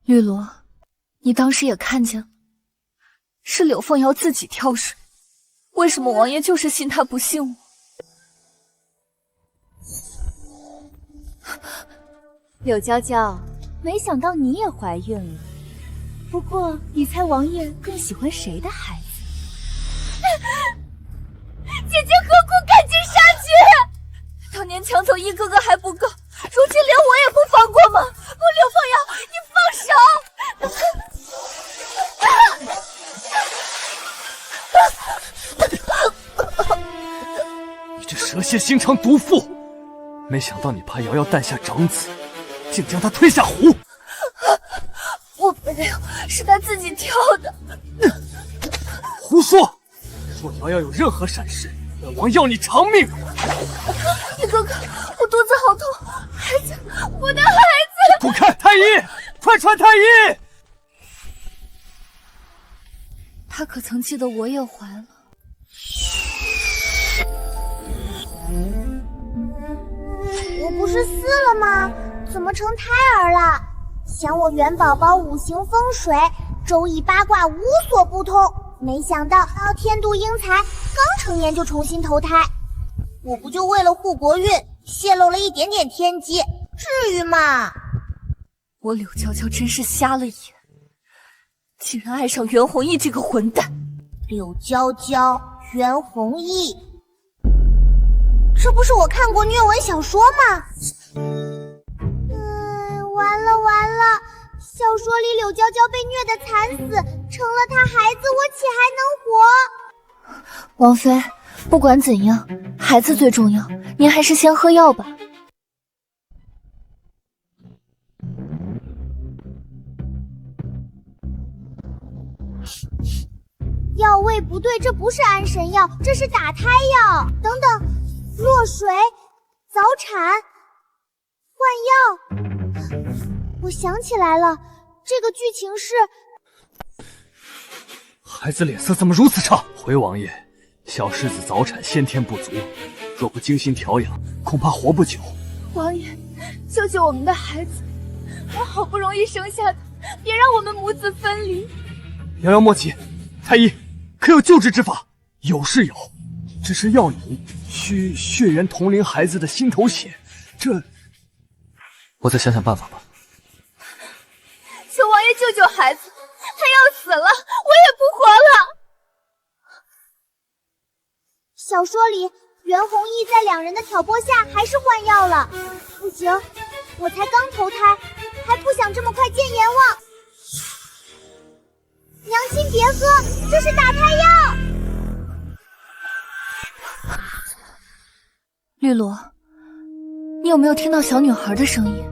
绿萝，你当时也看见了，是柳凤瑶自己挑水，为什么王爷就是信他不信我？柳娇娇，没想到你也怀孕了。不过，你猜王爷更喜欢谁的孩子？姐姐何苦赶尽杀绝？当年抢走一哥哥还不够，如今连我也不放过吗？柳凤瑶，你放手！你这蛇蝎心肠毒妇！没想到你怕瑶瑶诞下长子，竟将她推下湖。我没有，是他自己跳的。胡说！若瑶瑶有任何闪失，本王要你偿命！一哥哥，我肚子好痛，孩子，我的孩子！滚开！太医，快传太医！他可曾记得我也怀了？我不是撕了吗？怎么成胎儿了？想我元宝宝五行风水，周易八卦无所不通，没想到天妒英才，刚成年就重新投胎。我不就为了护国运，泄露了一点点天机，至于吗？我柳娇娇真是瞎了眼，竟然爱上袁弘毅这个混蛋。柳娇娇，袁弘毅，这不是我看过虐文小说吗？完了完了，小说里柳娇娇被虐得惨死，成了她孩子，我岂还能活？王妃，不管怎样，孩子最重要，您还是先喝药吧。药味不对，这不是安神药，这是打胎药。等等，落水、早产、换药。我想起来了，这个剧情是……孩子脸色怎么如此差？回王爷，小世子早产，先天不足，若不精心调养，恐怕活不久。王爷，救救我们的孩子！我好不容易生下的，别让我们母子分离。瑶瑶莫急，太医，可有救治之法？有是有，只是要你需血缘同龄孩子的心头血，这……我再想想办法吧。求王爷救救孩子，他要死了，我也不活了。小说里袁弘毅在两人的挑拨下还是换药了。不行，我才刚投胎，还不想这么快见阎王。娘亲别喝，这是打胎药。绿萝，你有没有听到小女孩的声音？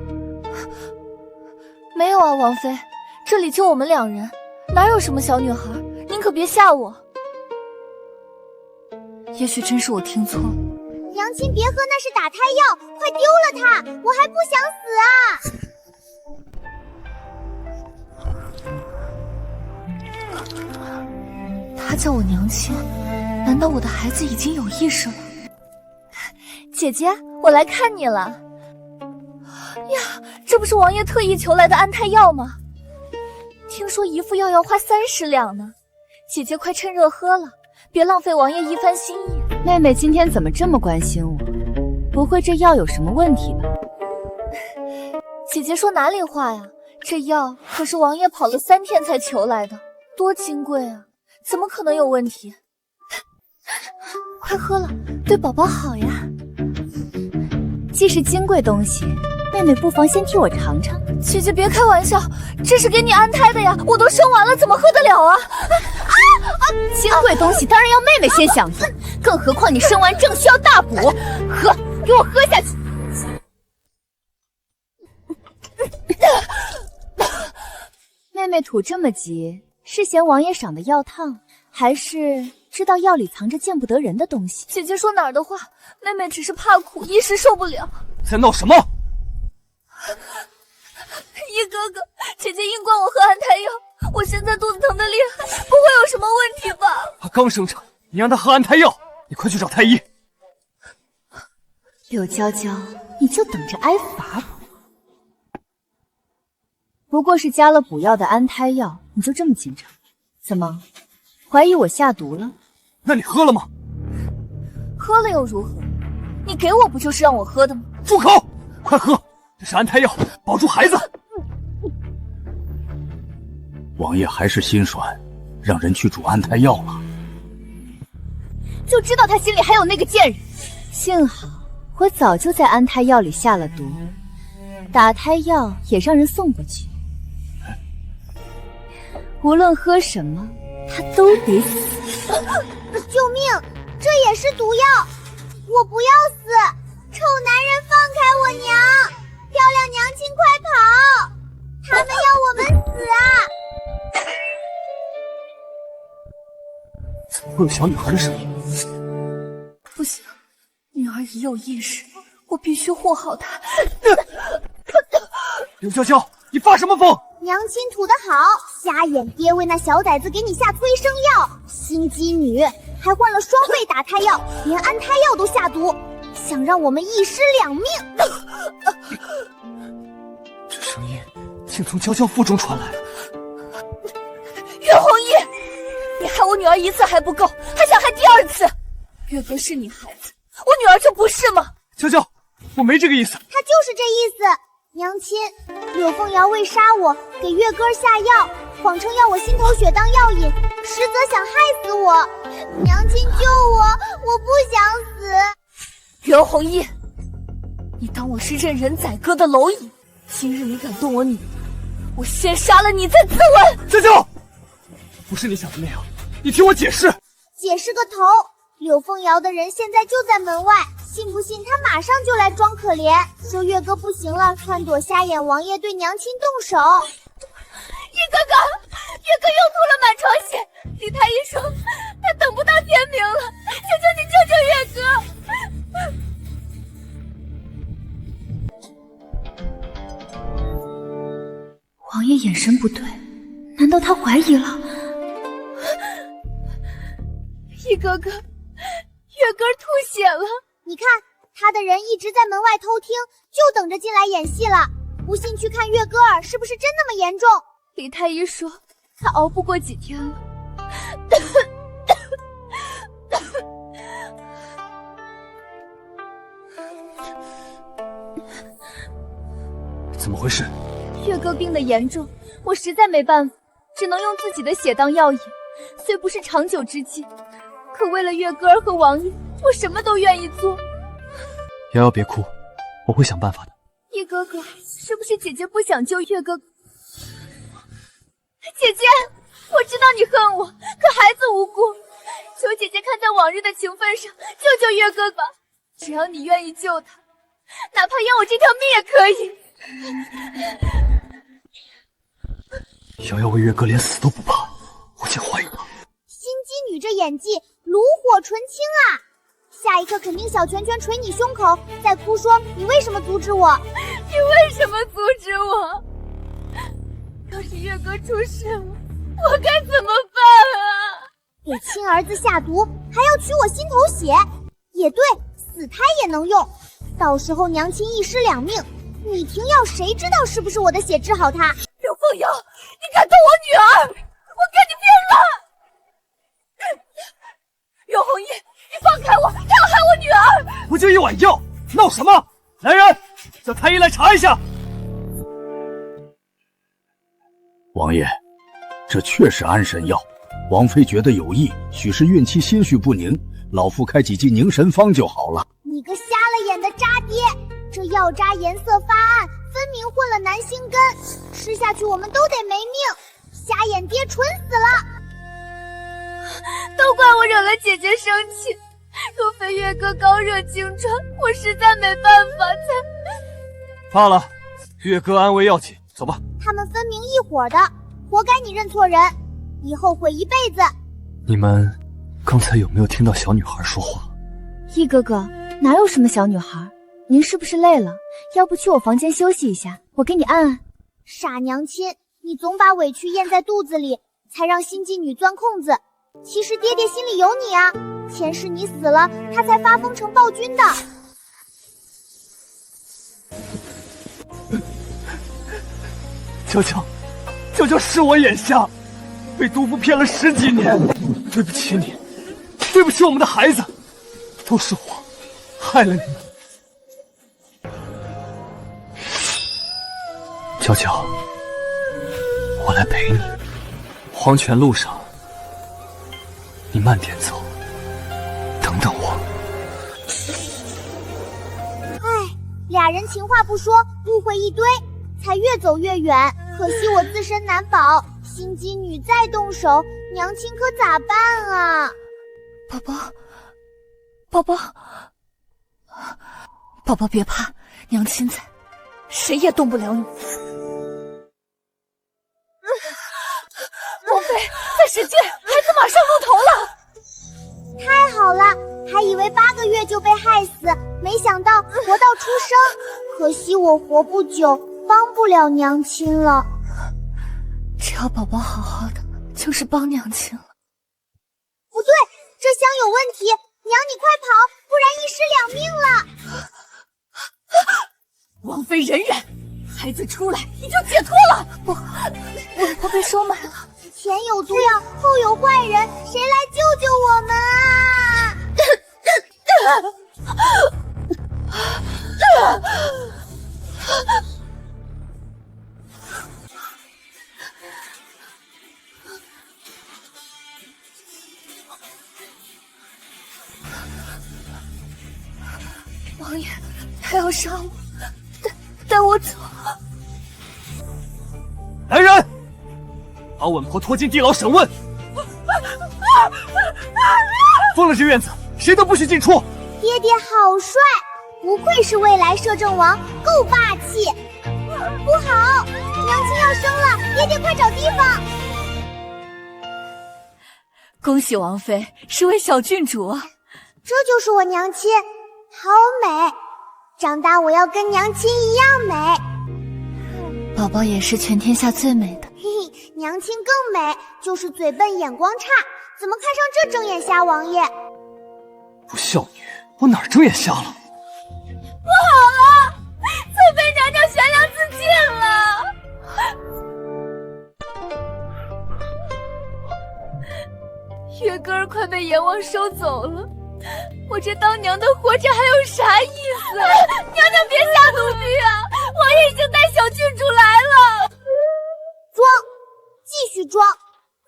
没有啊，王妃，这里就我们两人，哪有什么小女孩？您可别吓我。也许真是我听错了。娘亲别喝，那是打胎药，快丢了它，我还不想死啊！她叫我娘亲，难道我的孩子已经有意识了？姐姐，我来看你了。呀，这不是王爷特意求来的安胎药吗？听说一副药要花30两呢。姐姐快趁热喝了，别浪费王爷一番心意。妹妹今天怎么这么关心我？不会这药有什么问题吧？姐姐说哪里话呀？这药可是王爷跑了3天才求来的，多金贵啊，怎么可能有问题？快喝了，对宝宝好呀。既是金贵东西，妹妹不妨先替我尝尝。姐姐别开玩笑，这是给你安胎的呀，我都生完了，怎么喝得了啊？金贵东西当然要妹妹先享用，更何况你生完正需要大补。喝，给我喝下去。妹妹吐这么急，是嫌王爷赏的药烫，还是知道药里藏着见不得人的东西？姐姐说哪儿的话，妹妹只是怕苦，一时受不了。在闹什么？一哥哥，姐姐硬灌我喝安胎药，我现在肚子疼得厉害，不会有什么问题吧？她刚生产，你让她喝安胎药，你快去找太医。柳娇娇，你就等着挨罚吧。不过是加了补药的安胎药，你就这么紧张？怎么，怀疑我下毒了？那你喝了吗？喝了又如何？你给我不就是让我喝的吗？住口！快喝，这是安胎药，保住孩子。王爷还是心软，让人去煮安胎药了。就知道他心里还有那个贱人。幸好我早就在安胎药里下了毒，打胎药也让人送过去。无论喝什么，他都得死。救命！这也是毒药！我不要死！臭男人放开我娘！漂亮娘亲快跑！他们要我们死啊！怎么会有小女孩的声音？不行，女儿已有意识，我必须护好她。刘娇娇，你发什么疯？娘亲吐得好，瞎眼爹为那小崽子给你下催生药，心机女还换了双倍打胎药，连安胎药都下毒，想让我们一尸两命。这声音竟从娇娇腹中传来。岳弘毅，你害我女儿一次还不够，还想害第二次。岳哥是你孩子，我女儿就不是吗？娇娇，我没这个意思。他就是这意思。娘亲，柳凤瑶为杀我，给月哥下药，谎称要我心头血当药引，实则想害死我。娘亲救我，我不想死。岳弘毅，你当我是任人宰割的蝼蚁？今日你敢动我女儿，我先杀了你再自刎。娇娇，不是你想的那样，你听我解释。解释个头！柳凤瑶的人现在就在门外，信不信他马上就来装可怜，说月哥不行了，撺掇瞎眼王爷对娘亲动手。一哥哥，月哥又吐了满床血，李太医说他等不到天明了，求求你救救月哥。王爷眼神不对，难道他怀疑了？一哥哥，月哥吐血了。你看，他的人一直在门外偷听，就等着进来演戏了。不信去看月哥儿是不是真那么严重？李太医说他熬不过几天了。怎么回事？月哥病得严重，我实在没办法，只能用自己的血当药引，虽不是长久之计，可为了月哥儿和王爷，我什么都愿意做。瑶瑶别哭，我会想办法的。一哥哥，是不是姐姐不想救月哥哥？姐姐，我知道你恨我，可孩子无辜，求姐姐看在往日的情分上，救救月哥吧。只要你愿意救他，哪怕要我这条命也可以。瑶瑶为月哥连死都不怕，我竟怀疑了。心机女这演技炉火纯青啊！下一刻肯定小拳拳捶你胸口，再哭说你为什么阻止我？你为什么阻止我？要是月哥出事了，我该怎么办啊？给亲儿子下毒，还要取我心头血，也对，死胎也能用。到时候娘亲一尸两命，你停药谁知道是不是我的血治好他？刘凤瑶，你敢动我女儿，我跟你拼了！岳弘毅，你放开我，他要害我女儿！不就一碗药，闹什么？来人，叫太医来查一下。王爷，这确是安神药，王妃觉得有益，许是孕期心绪不宁，老夫开几剂凝神方就好了。你个瞎了眼的渣爹！这药渣颜色发暗，分明混了南星根，吃下去我们都得没命。瞎眼爹蠢死了！都怪我惹了姐姐生气，若非月哥高热惊传，我实在没办法才……罢了，月哥安危要紧，走吧。他们分明一伙的，活该你认错人，以后悔一辈子。你们刚才有没有听到小女孩说话？易哥哥，哪有什么小女孩？您是不是累了？要不去我房间休息一下，我给你按按。傻娘亲，你总把委屈咽在肚子里，才让心机女钻空子。其实爹爹心里有你啊，前世你死了，他才发疯成暴君的。娇娇。这就是我眼瞎，被毒妇骗了10几年。对不起你，对不起我们的孩子，都是我害了你们。娇娇，我来陪你。黄泉路上，你慢点走，等等我。俩人情话不说，误会一堆，才越走越远。可惜我自身难保，心机女再动手，娘亲可咋办啊？宝宝，宝宝，宝宝别怕，娘亲在，谁也动不了你。王妃，再使劲，孩子马上露头了。太好了，还以为8个月就被害死，没想到活到出生。可惜我活不久，帮不了娘亲了。只要宝宝好好的，就是帮娘亲了。不对，这箱有问题，娘你快跑，不然1尸2命了。王妃忍忍，孩子出来你就解脱了。我被收买了。前有毒药，后有坏人，谁来救救我们啊？王爷，他要杀我，带我走。来人，把稳婆拖进地牢审问。封了这院子，谁都不许进出。爹爹好帅，不愧是未来摄政王，够霸气。不好，娘亲要生了，爹爹快找地方。恭喜王妃，是位小郡主啊！这就是我娘亲，好美，长大我要跟娘亲一样美。宝宝也是全天下最美的。嘿嘿，娘亲更美，就是嘴笨眼光差，怎么看上这睁眼瞎王爷？不孝女，我哪儿睁眼瞎了？不好了，翠妃娘娘悬梁自尽了。月歌儿快被阎王收走了，我这当娘的活着还有啥意思？娘娘别下毒计啊！王爷已经带小郡主来了。装，继续装，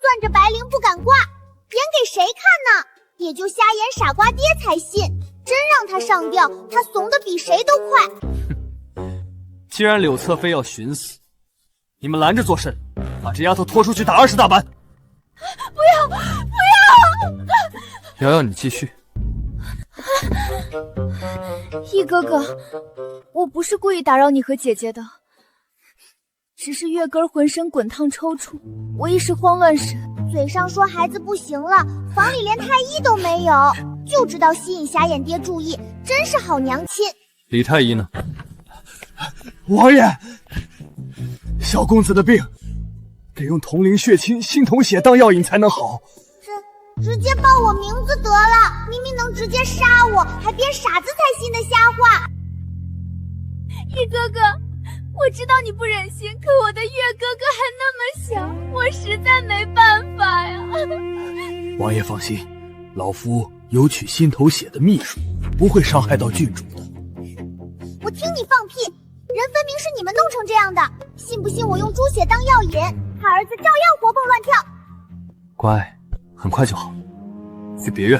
攥着白绫不敢挂，演给谁看呢？也就瞎演傻瓜爹才信，真让他上吊，他怂得比谁都快。既然柳侧妃要寻死，你们拦着做甚？把这丫头拖出去打20大板！不要，不要！瑶瑶，你继续。易哥哥，我不是故意打扰你和姐姐的，只是月根浑身滚烫抽搐，我一时慌乱神。嘴上说孩子不行了，房里连太医都没有，就知道吸引瞎眼爹注意，真是好娘亲。李太医呢？王爷，小公子的病得用铜铃血清、心头血当药引才能好。直接报我名字得了，明明能直接杀我，还编傻子才信的瞎话。易哥哥，我知道你不忍心，可我的月哥哥还那么小，我实在没办法呀。王爷放心，老夫有取心头血的秘术，不会伤害到郡主的。我听你放屁，人分明是你们弄成这样的，信不信我用猪血当药引，他儿子照样活蹦乱跳。乖，很快就好。去别院。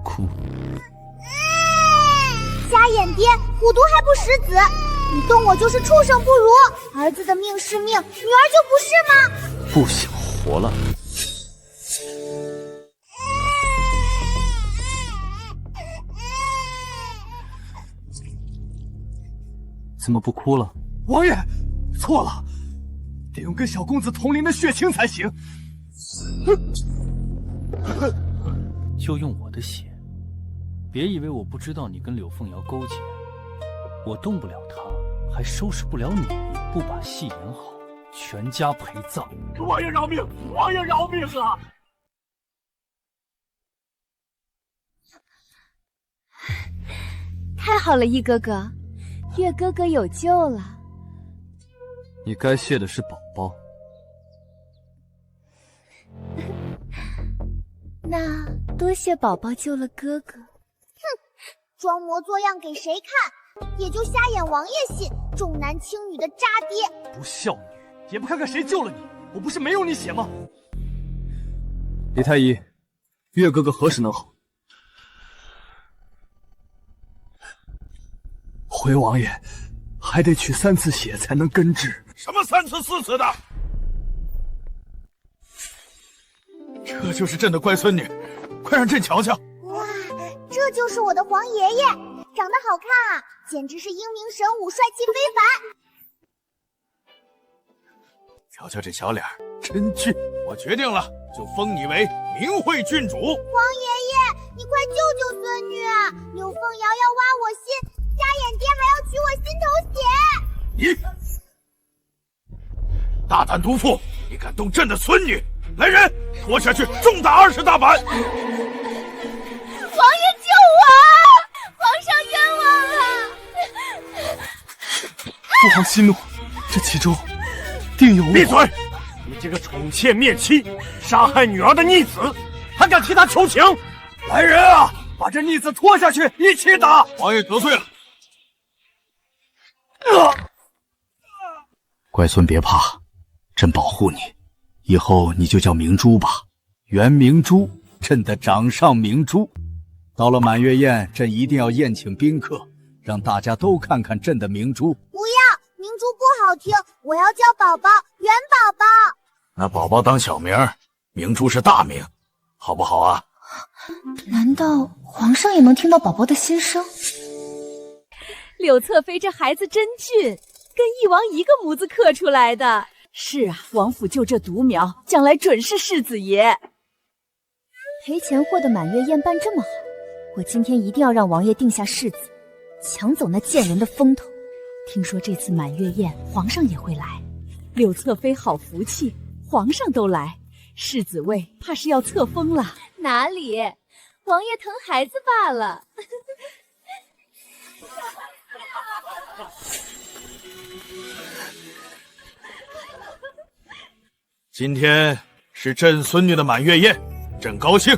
哭。瞎眼爹，虎毒还不食子，你动我就是畜生不如。儿子的命是命，女儿就不是吗？不想活了。怎么不哭了？王爷，错了，得用跟小公子同龄的血清才行。就用我的血，别以为我不知道你跟柳凤瑶勾结，我动不了她，还收拾不了你，不把戏演好，全家陪葬。王爷饶命！王爷饶命啊！太好了，一哥哥，月哥哥有救了。你该谢的是宝宝。那多谢宝宝救了哥哥。装模作样给谁看？也就瞎眼王爷信，重男轻女的渣爹。不孝女，也不看看谁救了你，我不是没有你血吗？李太医，月哥哥何时能好？回王爷，还得取3次血才能根治。什么3次4次的？这就是朕的乖孙女，快让朕瞧瞧。哇，这就是我的皇爷爷，长得好看啊，简直是英明神武，帅气非凡。瞧瞧这小脸，真俊！我决定了，就封你为明惠郡主。皇爷爷，你快救救孙女！柳凤瑶要挖我心，瞎眼爹还要取我心头血。你大胆毒妇，你敢动朕的孙女！来人，拖下去，重打20大板！王爷救我！皇上冤枉了！父皇息怒，这其中定有……闭嘴！你这个宠妾灭妻、杀害女儿的逆子，还敢替他求情？来人啊，把这逆子拖下去，一起打！王爷得罪了。乖孙别怕，朕保护你。以后你就叫明珠吧，袁明珠，朕的掌上明珠。到了满月宴，朕一定要宴请宾客，让大家都看看朕的明珠。不要，明珠不好听，我要叫宝宝，元宝宝。那宝宝当小名，明珠是大名，好不好啊？难道皇上也能听到宝宝的心声？柳侧妃这孩子真俊，跟翼王一个模子刻出来的。是啊，王府就这独苗，将来准是世子爷。赔钱货的满月宴办这么好，我今天一定要让王爷定下世子，抢走那贱人的风头。听说这次满月宴，皇上也会来。柳侧妃好福气，皇上都来，世子位怕是要册封了。哪里，王爷疼孩子罢了。今天是朕孙女的满月宴，朕高兴，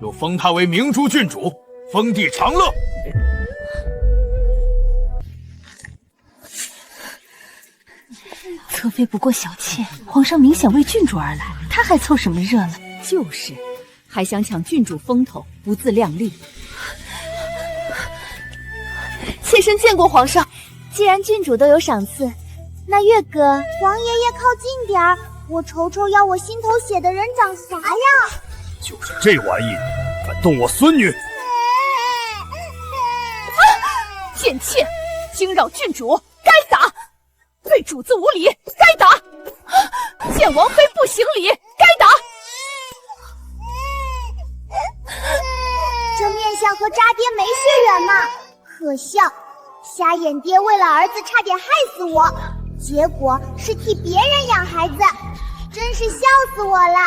又封她为明珠郡主，封地长乐。侧妃不过小妾，皇上明显为郡主而来，他还凑什么热闹？就是，还想抢郡主风头，不自量力。妾身见过皇上。既然郡主都有赏赐，那月哥，王爷爷靠近点儿，我瞅瞅要我心头血的人长啥样。就是这玩意，敢动我孙女！贱妾，惊扰郡主，该打！对主子无礼，该打！见王妃不行礼，该打！这面相和渣爹没血缘嘛，可笑！瞎眼爹为了儿子差点害死我，结果是替别人养孩子，真是笑死我了。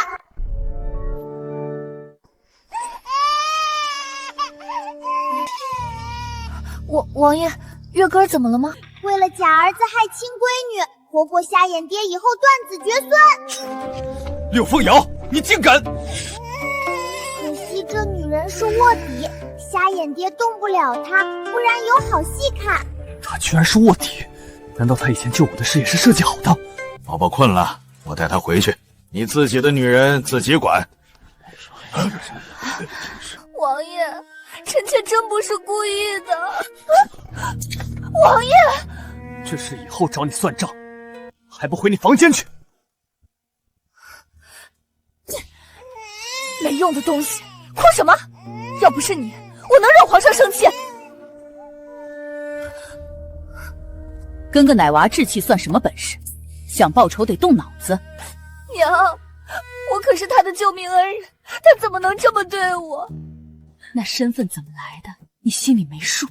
王爷，月哥怎么了吗？为了假儿子害亲闺女，活过瞎眼爹以后断子绝孙。柳凤瑶，你竟敢！可惜这女人是卧底，瞎眼爹动不了她，不然有好戏看。他居然是卧底，难道他以前救我的事也是设计好的？宝宝困了，我带他回去，你自己的女人自己管。王爷，臣妾真不是故意的。王爷，这事以后找你算账，还不回你房间去？没用的东西，哭什么？要不是你，我能让皇上生气？跟个奶娃置气算什么本事？想报仇得动脑子。娘，我可是他的救命恩人，他怎么能这么对我？那身份怎么来的？你心里没数？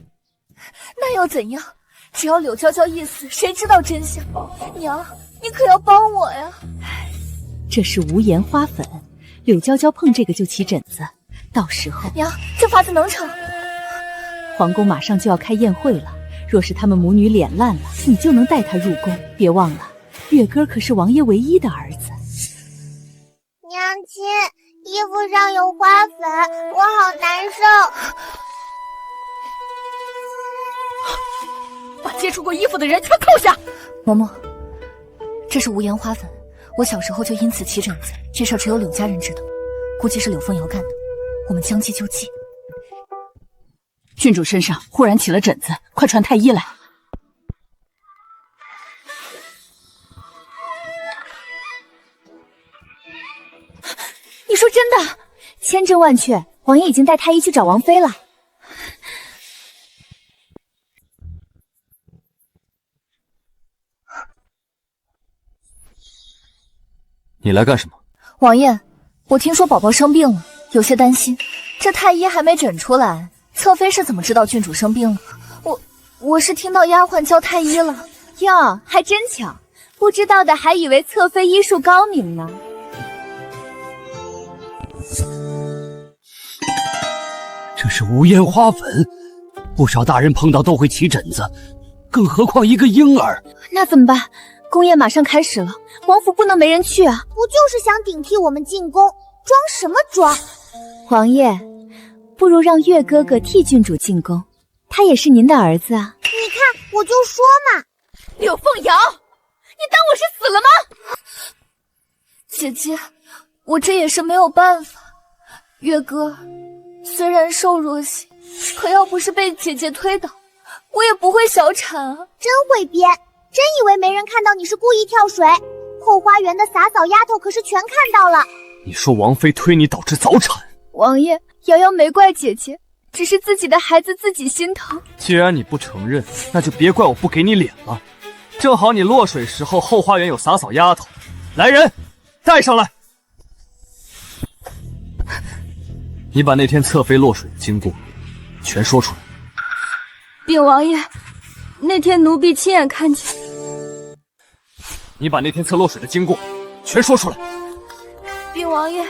那又怎样？只要柳娇娇一死，谁知道真相？娘，你可要帮我呀！这是无盐花粉，柳娇娇碰这个就起疹子，到时候……娘，这法子能成？皇宫马上就要开宴会了，若是他们母女脸烂了，你就能带她入宫。别忘了，月哥可是王爷唯一的儿子。娘亲，衣服上有花粉，我好难受。把接触过衣服的人全扣下。嬷嬷，这是无盐花粉，我小时候就因此起疹子，这事儿只有柳家人知道，估计是柳凤瑶干的，我们将计就计。郡主身上忽然起了疹子，快传太医来。你说真的？千真万确，王爷已经带太医去找王妃了。你来干什么？王爷，我听说宝宝生病了，有些担心。这太医还没诊出来，侧妃是怎么知道郡主生病了？我是听到丫鬟叫太医了。哟，还真巧，不知道的还以为侧妃医术高明呢。这是无烟花粉，不少大人碰到都会起疹子，更何况一个婴儿。那怎么办？宫宴马上开始了，王府不能没人去啊！不就是想顶替我们进宫，装什么装？王爷，不如让月哥哥替郡主进宫，他也是您的儿子啊。你看，我就说嘛。柳凤瑶，你当我是死了吗？姐姐，我这也是没有办法。月哥虽然瘦弱些，可要不是被姐姐推倒，我也不会小产啊。真会编，真以为没人看到你是故意跳水。后花园的洒扫丫头可是全看到了。你说王妃推你导致早产？王爷，瑶瑶没怪姐姐，只是自己的孩子自己心疼。既然你不承认，那就别怪我不给你脸了。正好你落水时候后花园有洒扫丫头，来人，带上来。你把那天侧妃落水的经过全说出来。禀王爷，那天奴婢亲眼看见。你把那天侧落水的经过全说出来。禀王爷，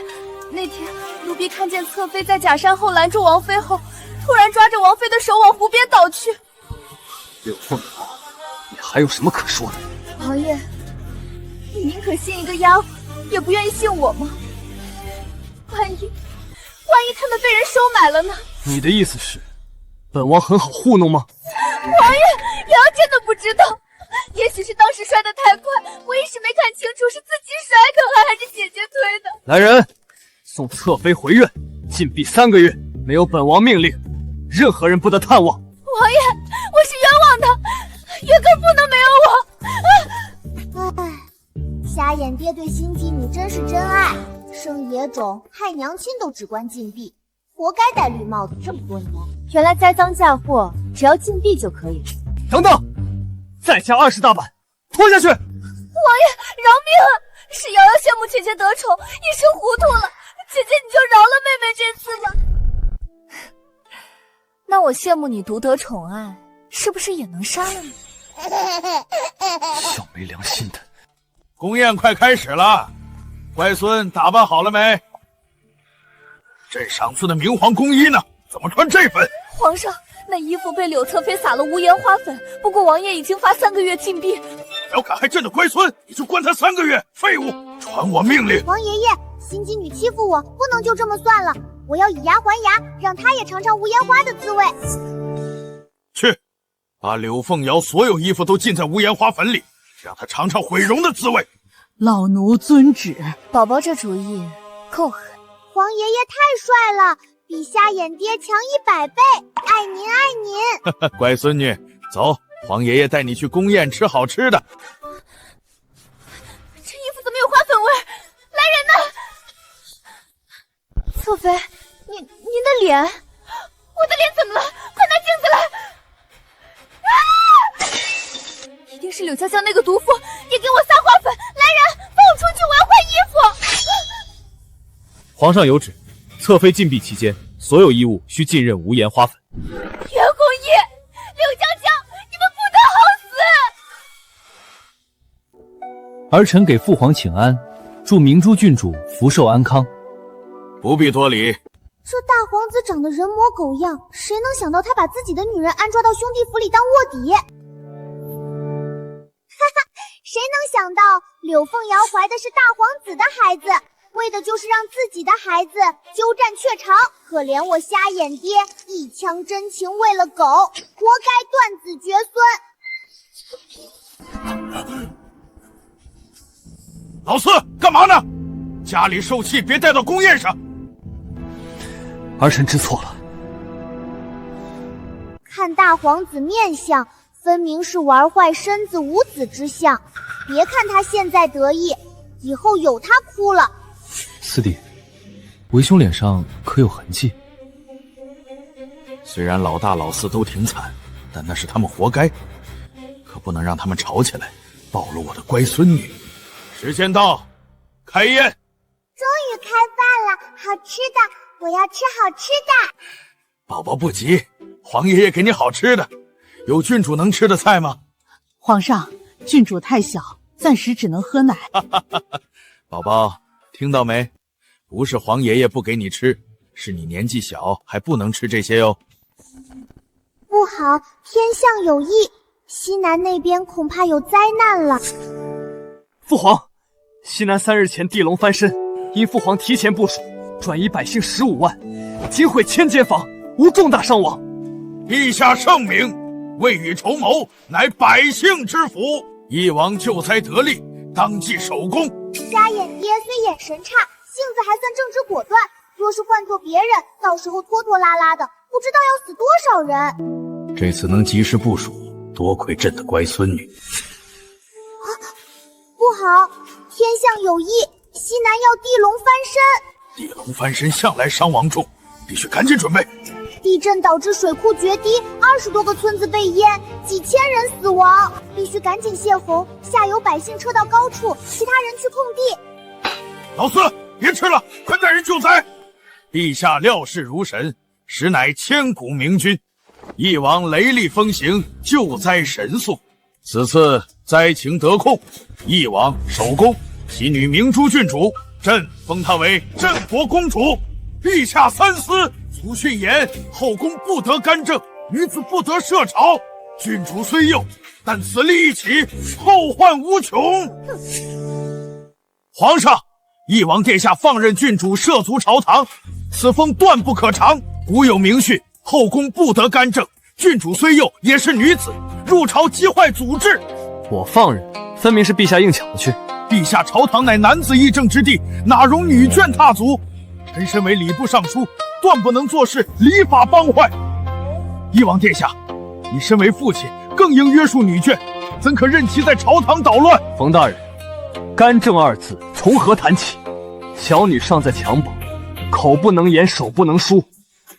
那天奴婢看见侧妃在假山后拦住王妃后，突然抓着王妃的手往湖边倒去。柳凤瑶，你还有什么可说的？王爷，你宁可信一个丫鬟，也不愿意信我吗？万一他们被人收买了呢？你的意思是，本王很好糊弄吗？王爷，瑶瑶真的不知道，也许是当时摔得太快，我一时没看清楚是自己摔的还是姐姐推的。来人，送侧妃回院，禁闭3个月，没有本王命令，任何人不得探望。王爷，我是冤枉的，月哥不能没有我。唉，瞎眼爹对心机女真是真爱，生野种害娘亲都只关禁闭，活该戴绿帽子这么多年。原来栽赃嫁祸只要禁闭就可以了。等等，再加20大板，拖下去！王爷饶命啊！是瑶瑶羡慕姐姐得宠，一时糊涂了。姐姐你就饶了妹妹这次吧。那我羡慕你独得宠爱，是不是也能杀了你？小没良心的！宫宴快开始了，乖孙打扮好了没？朕赏赐的明皇宫衣呢？怎么穿这份？皇上，那衣服被柳侧妃撒了无盐花粉，不过王爷已经罚3个月禁闭。要敢害朕的乖孙，你就关他3个月！废物！传我命令！王爷爷，心机女欺负我，不能就这么算了，我要以牙还牙，让她也尝尝无盐花的滋味。去，把柳凤瑶所有衣服都浸在无盐花粉里，让她尝尝毁容的滋味。老奴遵旨。宝这主意够狠。皇爷爷太帅了，比瞎眼爹强100倍，爱您爱您。乖孙女，走，皇爷爷带你去宫宴吃好吃的。这衣服怎么有花粉味？来人呐！侧妃，您的脸，我的脸怎么了？快拿镜子来！啊！一定是柳家将那个毒妇也给我撒花粉！来人，放我出去，我要换衣服！皇上有旨，侧妃禁闭期间，所有衣物需浸润无盐花粉。袁弘毅，柳江江，你们不得好死！儿臣给父皇请安，祝明珠郡主福寿安康。不必多礼，这大皇子长得人模狗样，谁能想到他把自己的女人安抓到兄弟府里当卧底？哈哈，谁能想到柳凤瑶怀的是大皇子的孩子，为的就是让自己的孩子鸠占鹊巢。可怜我瞎眼爹，一腔真情为了狗，活该断子绝孙。老四，干嘛呢？家里受气别带到宫宴上。儿臣知错了。看大皇子面相，分明是玩坏身子无子之相。别看他现在得意，以后有他哭了。四弟，为兄脸上可有痕迹？虽然老大老四都挺惨，但那是他们活该，可不能让他们吵起来，暴露我的乖孙女。时间到，开宴。终于开饭了，好吃的，我要吃好吃的。宝宝不急，皇爷爷给你好吃的。有郡主能吃的菜吗？皇上，郡主太小，暂时只能喝奶。宝宝，听到没？不是皇爷爷不给你吃，是你年纪小，还不能吃这些哟。不好，天象有异，西南那边恐怕有灾难了。父皇，西南3日前地龙翻身，因父皇提前部署，转移百姓15万，仅毁1000间房，无重大伤亡。陛下圣明，未雨绸缪，乃百姓之福。翼王救灾得力，当即首功。瞎眼爹虽眼神差，性子还算正直果断，若是换做别人，到时候拖拖拉拉的，不知道要死多少人。这次能及时部署，多亏朕的乖孙女。不好，天象有异，西南要地龙翻身。地龙翻身向来伤亡重，必须赶紧准备。地震导致水库决堤，20多个村子被淹，几千人死亡，必须赶紧泄洪，下游百姓撤到高处，其他人去空地。老四，别吃了，快带人救灾！陛下料事如神，实乃千古明君。翼王雷厉风行，救灾神速。此次灾情得控，翼王首功，其女明珠郡主，朕封她为镇国公主。陛下三思，祖训言：后宫不得干政，女子不得涉朝。郡主虽幼，但此力一起，后患无穷。皇上，翼王殿下放任郡主涉足朝堂，此风断不可长。古有明训，后宫不得干政。郡主虽幼，也是女子，入朝击坏祖制。我放任，分明是陛下硬抢的去。陛下朝堂乃男子议政之地，哪容女眷踏足？臣身为礼部尚书，断不能坐视礼法崩坏。翼王殿下，你身为父亲，更应约束女眷，怎可任其在朝堂捣乱？冯大人，干政2字从何谈起？小女尚在襁褓，口不能言，手不能书，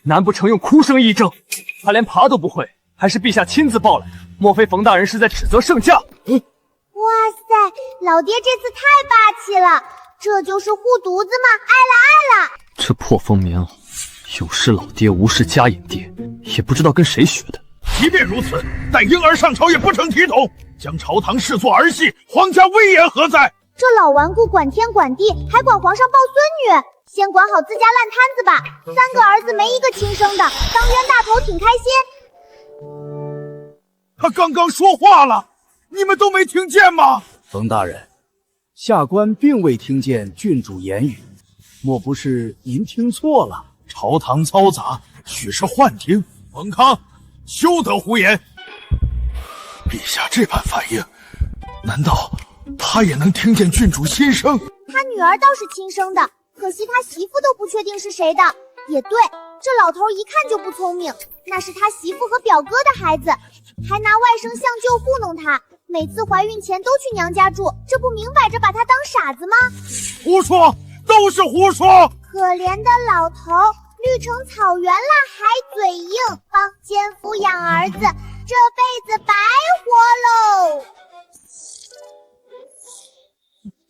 难不成用哭声议政？她连爬都不会，还是陛下亲自抱来的？莫非冯大人是在指责圣驾？哇塞，老爹这次太霸气了，这就是护犊子吗？爱了爱了！这破风棉袄，有失老爹，无视家眼爹，也不知道跟谁学的。即便如此，但婴儿上朝也不成体统，将朝堂视作儿戏，皇家威严何在？这老顽固管天管地，还管皇上抱孙女，先管好自家烂摊子吧。3个儿子没一个亲生的，当冤大头挺开心。他刚刚说话了，你们都没听见吗？冯大人，下官并未听见郡主言语，莫不是您听错了？朝堂嘈杂，许是幻听。冯康，休得胡言！陛下这般反应，难道他也能听见郡主心声？他女儿倒是亲生的，可惜他媳妇都不确定是谁的。也对，这老头一看就不聪明，那是他媳妇和表哥的孩子，还拿外甥相救糊弄他，每次怀孕前都去娘家住，这不明摆着把他当傻子吗？胡说，都是胡说！可怜的老头，绿成草原了还嘴硬，帮奸夫养儿子，这辈子白活喽！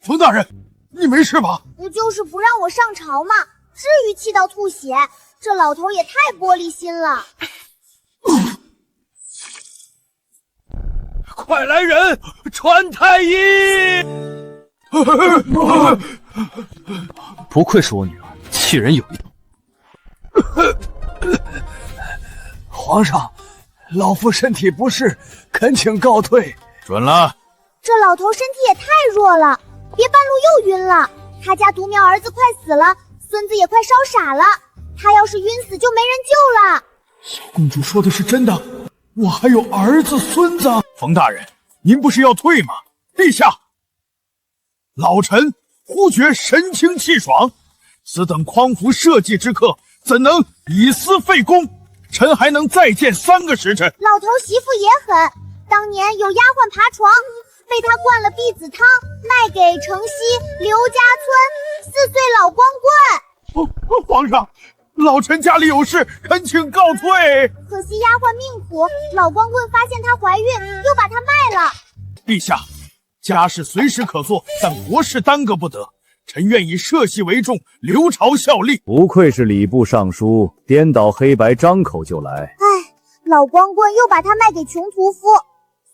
冯大人，你没事吧？不就是不让我上朝吗？至于气到吐血？这老头也太玻璃心了。快来人，传太医！不愧是我女儿，气人有力。皇上，老夫身体不适，恳请告退。准了。这老头身体也太弱了，别半路又晕了。他家独苗儿子快死了，孙子也快烧傻了。他要是晕死就没人救了。小公主说的是真的，我还有儿子孙子。冯大人，您不是要退吗？陛下，老臣忽觉神清气爽，此等匡扶社稷之客，怎能以私废公？臣还能再见3个时辰。老头媳妇也狠，当年有丫鬟爬床，被他灌了避子汤，卖给城西刘家村4岁老光棍。皇上，老臣家里有事，恳请告退。可惜丫鬟命苦，老光棍发现她怀孕，又把她卖了。陛下，家事随时可做，但国事耽搁不得。臣愿以社稷为重，留朝效力。不愧是礼部尚书，颠倒黑白，张口就来。唉，老光棍又把她卖给穷屠夫，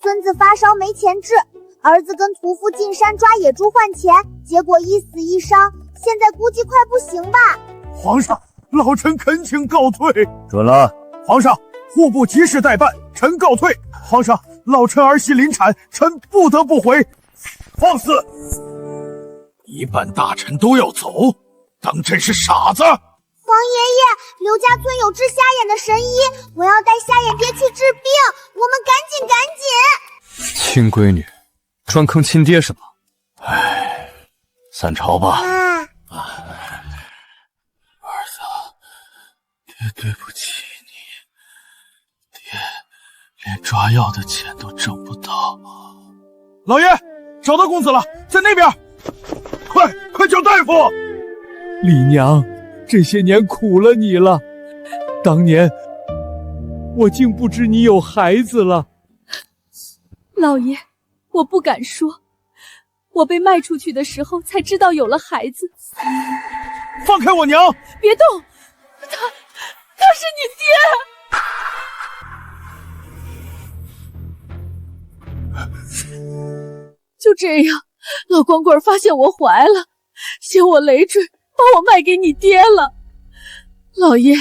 孙子发烧没钱治，儿子跟屠夫进山抓野猪换钱，结果一死一伤，现在估计快不行吧。皇上，老臣恳请告退。准了。皇上，户部急事待办，臣告退。皇上，老臣儿媳临产，臣不得不回。放肆！一半大臣都要走，当朕是傻子？皇爷爷，刘家村有治瞎眼的神医，我要带瞎眼爹去治病，我们赶紧！亲闺女，专坑亲爹是吧？唉，散朝吧。儿子，爹对不起你，爹连抓药的钱都挣不到。老爷，找到公子了，在那边。快叫大夫！李娘，这些年苦了你了。当年我竟不知你有孩子了。老爷，我不敢说，我被卖出去的时候才知道有了孩子。放开我娘！别动，他是你爹。就这样，老光棍发现我怀了，嫌我累赘，把我卖给你爹了。老爷，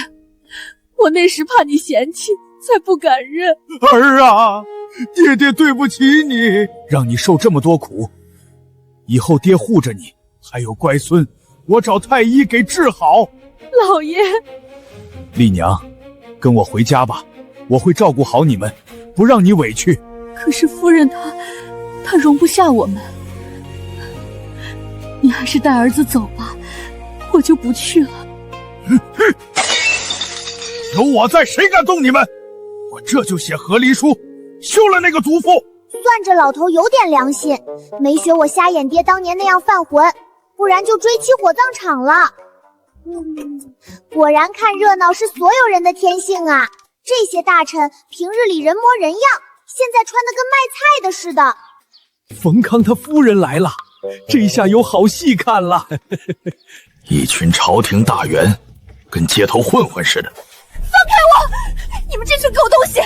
我那时怕你嫌弃，才不敢认。儿啊，爹爹对不起你，让你受这么多苦，以后爹护着你，还有乖孙，我找太医给治好。老爷，丽娘，跟我回家吧，我会照顾好你们，不让你委屈。可是夫人她容不下我们，你还是带儿子走吧，我就不去了。有我在，谁敢动你们？我这就写和离书，休了那个屠夫。算这老头有点良心，没学我瞎眼爹当年那样犯浑，不然就追起火葬场了。果然看热闹是所有人的天性啊！这些大臣平日里人模人样，现在穿得跟卖菜的似的。冯康他夫人来了，这下有好戏看了。一群朝廷大员，跟街头混混似的。放开我！你们这群狗东西，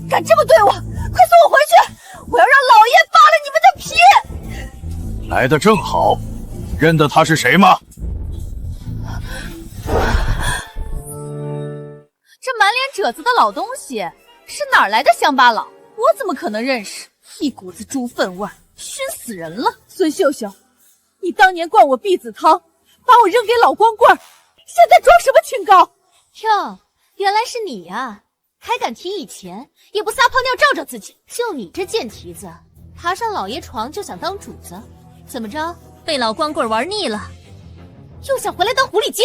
敢这么对我，快送我回去！我要让老爷扒了你们的皮！来得正好，认得他是谁吗？这满脸褶子的老东西是哪儿来的乡巴佬？我怎么可能认识？一股子猪粪味，熏死人了！孙秀秀，你当年灌我避子汤，把我扔给老光棍，现在装什么清高？哟，原来是你呀！还敢提以前，也不撒泡尿照照自己。就你这贱蹄子，爬上老爷床就想当主子，怎么着？被老光棍玩腻了，又想回来当狐狸精？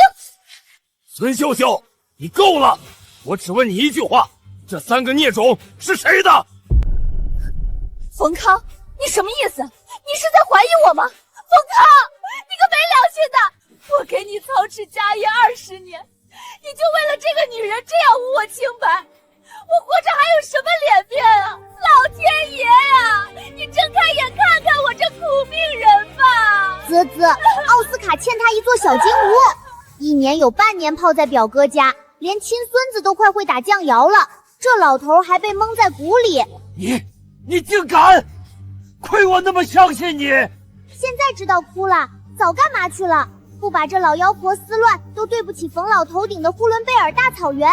孙秀秀，你够了！我只问你一句话，这3个孽种是谁的？冯康，你什么意思？你是在怀疑我吗？冯康，你个没良心的！我给你操持家业20年，你就为了这个女人这样污我清白，我活着还有什么脸面啊？老天爷呀，你睁开眼看看我这苦命人吧！啧啧，奥斯卡欠他一座小金屋，1年有半年泡在表哥家，连亲孙子都快会打酱油了，这老头还被蒙在鼓里。你竟敢！亏我那么相信你！现在知道哭了，早干嘛去了？不不把这老妖婆撕乱，都对不起冯老头顶的呼伦贝尔大草原。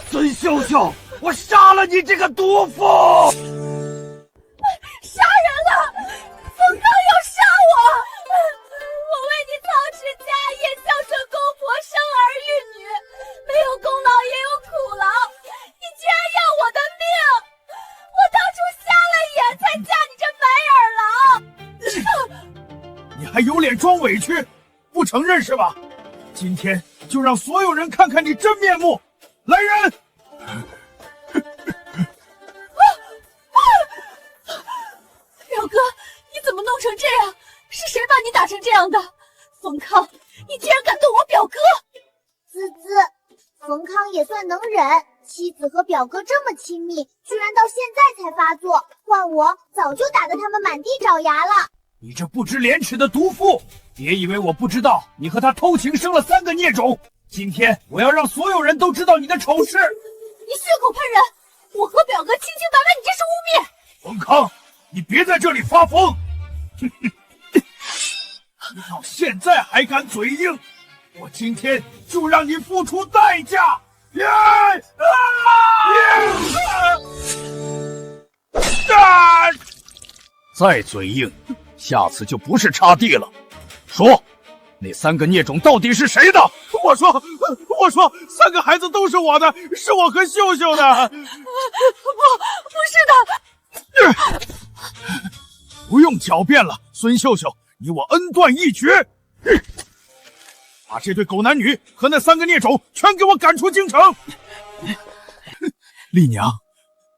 孙秀秀，我杀了你这个毒妇！杀人了！冯刚要杀我！我为你操持家业，孝顺公婆，生儿育女，没有功劳也有苦劳，你居然要我的命！我当初瞎了眼才嫁你这白眼狼！你还有脸装委屈？不承认是吧？今天就让所有人看看你真面目！来人！表哥，你怎么弄成这样？是谁把你打成这样的？冯康，你居然敢动我表哥！滋滋，冯康也算能忍，妻子和表哥这么亲密，居然到现在才发作，换我早就打得他们满地找牙了。你这不知廉耻的毒妇！别以为我不知道，你和他偷情生了3个孽种。今天我要让所有人都知道你的丑事！你血口喷人！我和表哥清清白白，你这是污蔑！冯康，你别在这里发疯！你到现在还敢嘴硬，我今天就让你付出代价！再嘴硬，下次就不是插地了。说，那3个孽种到底是谁的？我说，3个孩子都是我的，是我和秀秀的。不是的。不用狡辩了，孙秀秀，你我恩断义绝。把这对狗男女和那3个孽种全给我赶出京城。丽娘，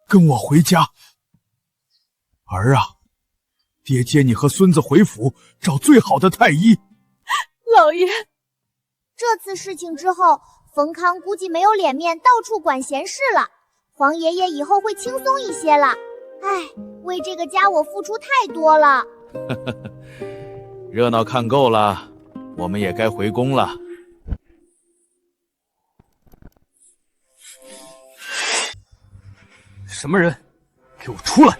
跟我回家。儿啊，爹接你和孙子回府找最好的太医。老爷，这次事情之后，冯康估计没有脸面到处管闲事了。黄爷爷以后会轻松一些了。唉，为这个家我付出太多了。热闹看够了，我们也该回宫了。什么人？给我出来！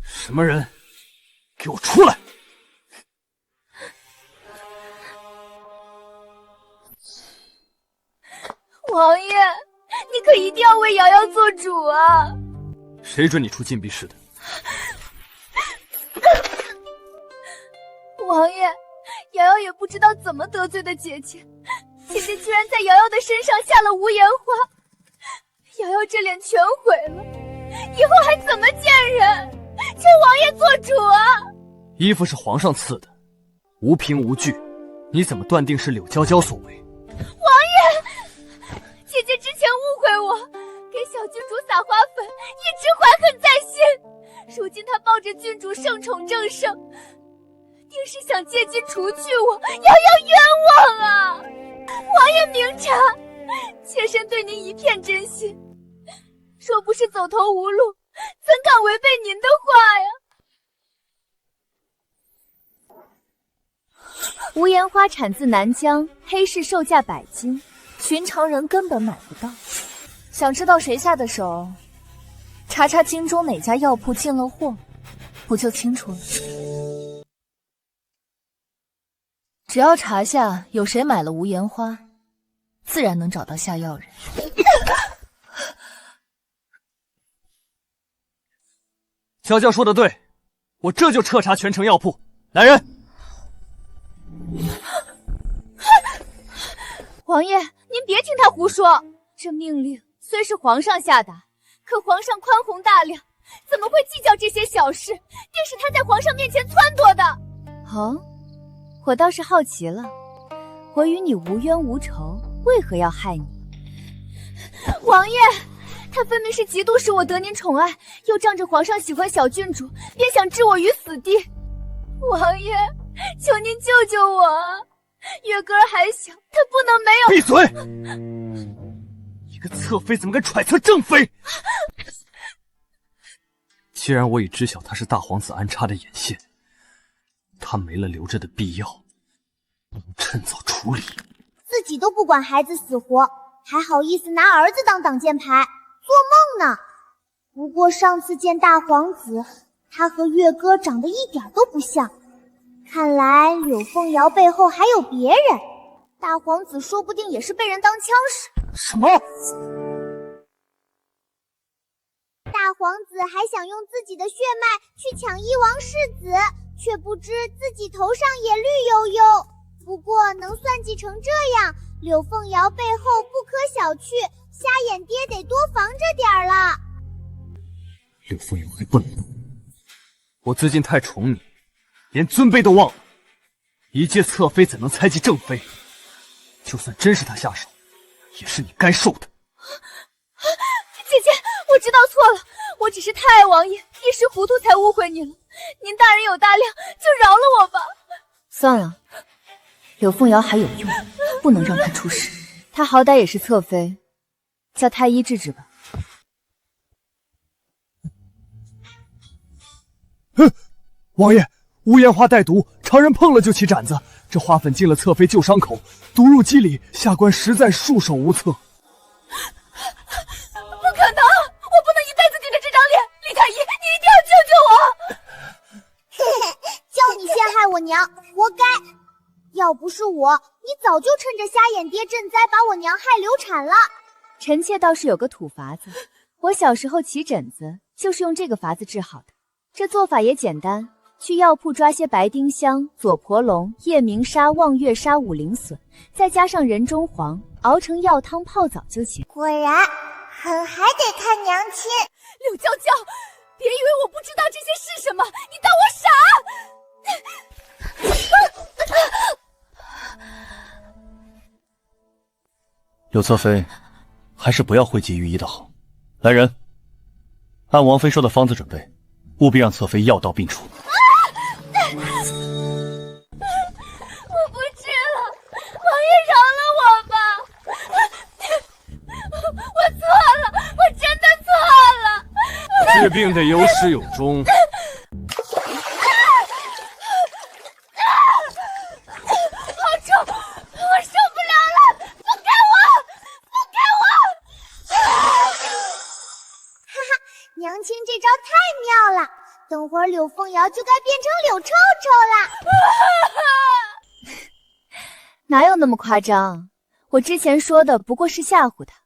什么人？给我出来！王爷，你可一定要为瑶瑶做主啊！谁准你出禁闭室的？王爷，瑶瑶也不知道怎么得罪的姐姐，姐姐居然在瑶瑶的身上下了无言花，瑶瑶这脸全毁了，以后还怎么见人？求王爷做主啊！衣服是皇上赐的，无凭无据，你怎么断定是柳娇娇所为？王爷，姐姐之前误会我，给小郡主撒花粉，一直怀恨在心。如今她抱着郡主圣宠正盛，定是想借机除去我，瑶瑶冤枉啊！王爷明察，妾身对您一片真心，若不是走投无路，怎敢违背您的话呀？无言花产自南疆，黑市售价100斤，寻常人根本买不到。想知道谁下的手？查查京中哪家药铺进了货，不就清楚了？只要查下有谁买了无言花，自然能找到下药人。娇娇说的对，我这就彻查全城药铺。来人！王爷，您别听他胡说，这命令虽是皇上下达，可皇上宽宏大量，怎么会计较这些小事？定是他在皇上面前撺掇的。哦，我倒是好奇了，我与你无冤无仇，为何要害你？王爷，他分明是嫉妒使我得您宠爱，又仗着皇上喜欢小郡主，便想置我于死地。王爷，求您救救我啊！月歌还小，他不能没有……闭嘴！一个侧妃怎么敢揣测正妃？既然我已知晓他是大皇子安插的眼线，他没了留着的必要，趁早处理。自己都不管孩子死活，还好意思拿儿子当挡箭牌，做梦呢！不过上次见大皇子，他和月哥长得一点都不像，看来柳凤瑶背后还有别人。大皇子说不定也是被人当枪使。什么？大皇子还想用自己的血脉去抢一王世子，却不知自己头上也绿油油。不过能算计成这样，柳凤瑶背后不可小觑，瞎眼爹得多防着点儿了。柳凤瑶还不能动，我最近太宠你，连尊卑都忘了。一介侧妃怎能猜忌正妃？就算真是他下手，也是你该受的。姐姐，我知道错了，我只是太爱王爷，一时糊涂才误会你了。您大人有大量，就饶了我吧。算了，柳凤瑶还有用，不能让她出事。她好歹也是侧妃，叫太医治治吧。哼，王爷，无烟花带毒，常人碰了就起疹子。这花粉进了侧妃旧伤口，毒入肌里，下官实在束手无策。不可能！我不能一辈子盯着这张脸！李太医，你一定要救救我！叫你陷害我娘，活该！要不是我，你早就趁着瞎眼爹赈灾，把我娘害流产了。臣妾倒是有个土法子，我小时候起疹子就是用这个法子治好的。这做法也简单，去药铺抓些白丁香、左婆龙、夜明砂、望月砂、五灵笋，再加上人中黄，熬成药汤泡澡就行。果然，还得看娘亲。柳娇娇，别以为我不知道这些是什么，你当我傻？柳侧妃，还是不要讳疾于医的好。来人，按王妃说的方子准备，务必让侧妃药到病除。我不治了，王爷饶了我吧！我错了，我真的错了。治病得有始有终。好重，我受不了了！放开我！放开我！哈哈，娘亲这招太妙了，等会儿柳凤瑶就该变成柳臭臭了。哪有那么夸张？我之前说的不过是吓唬他。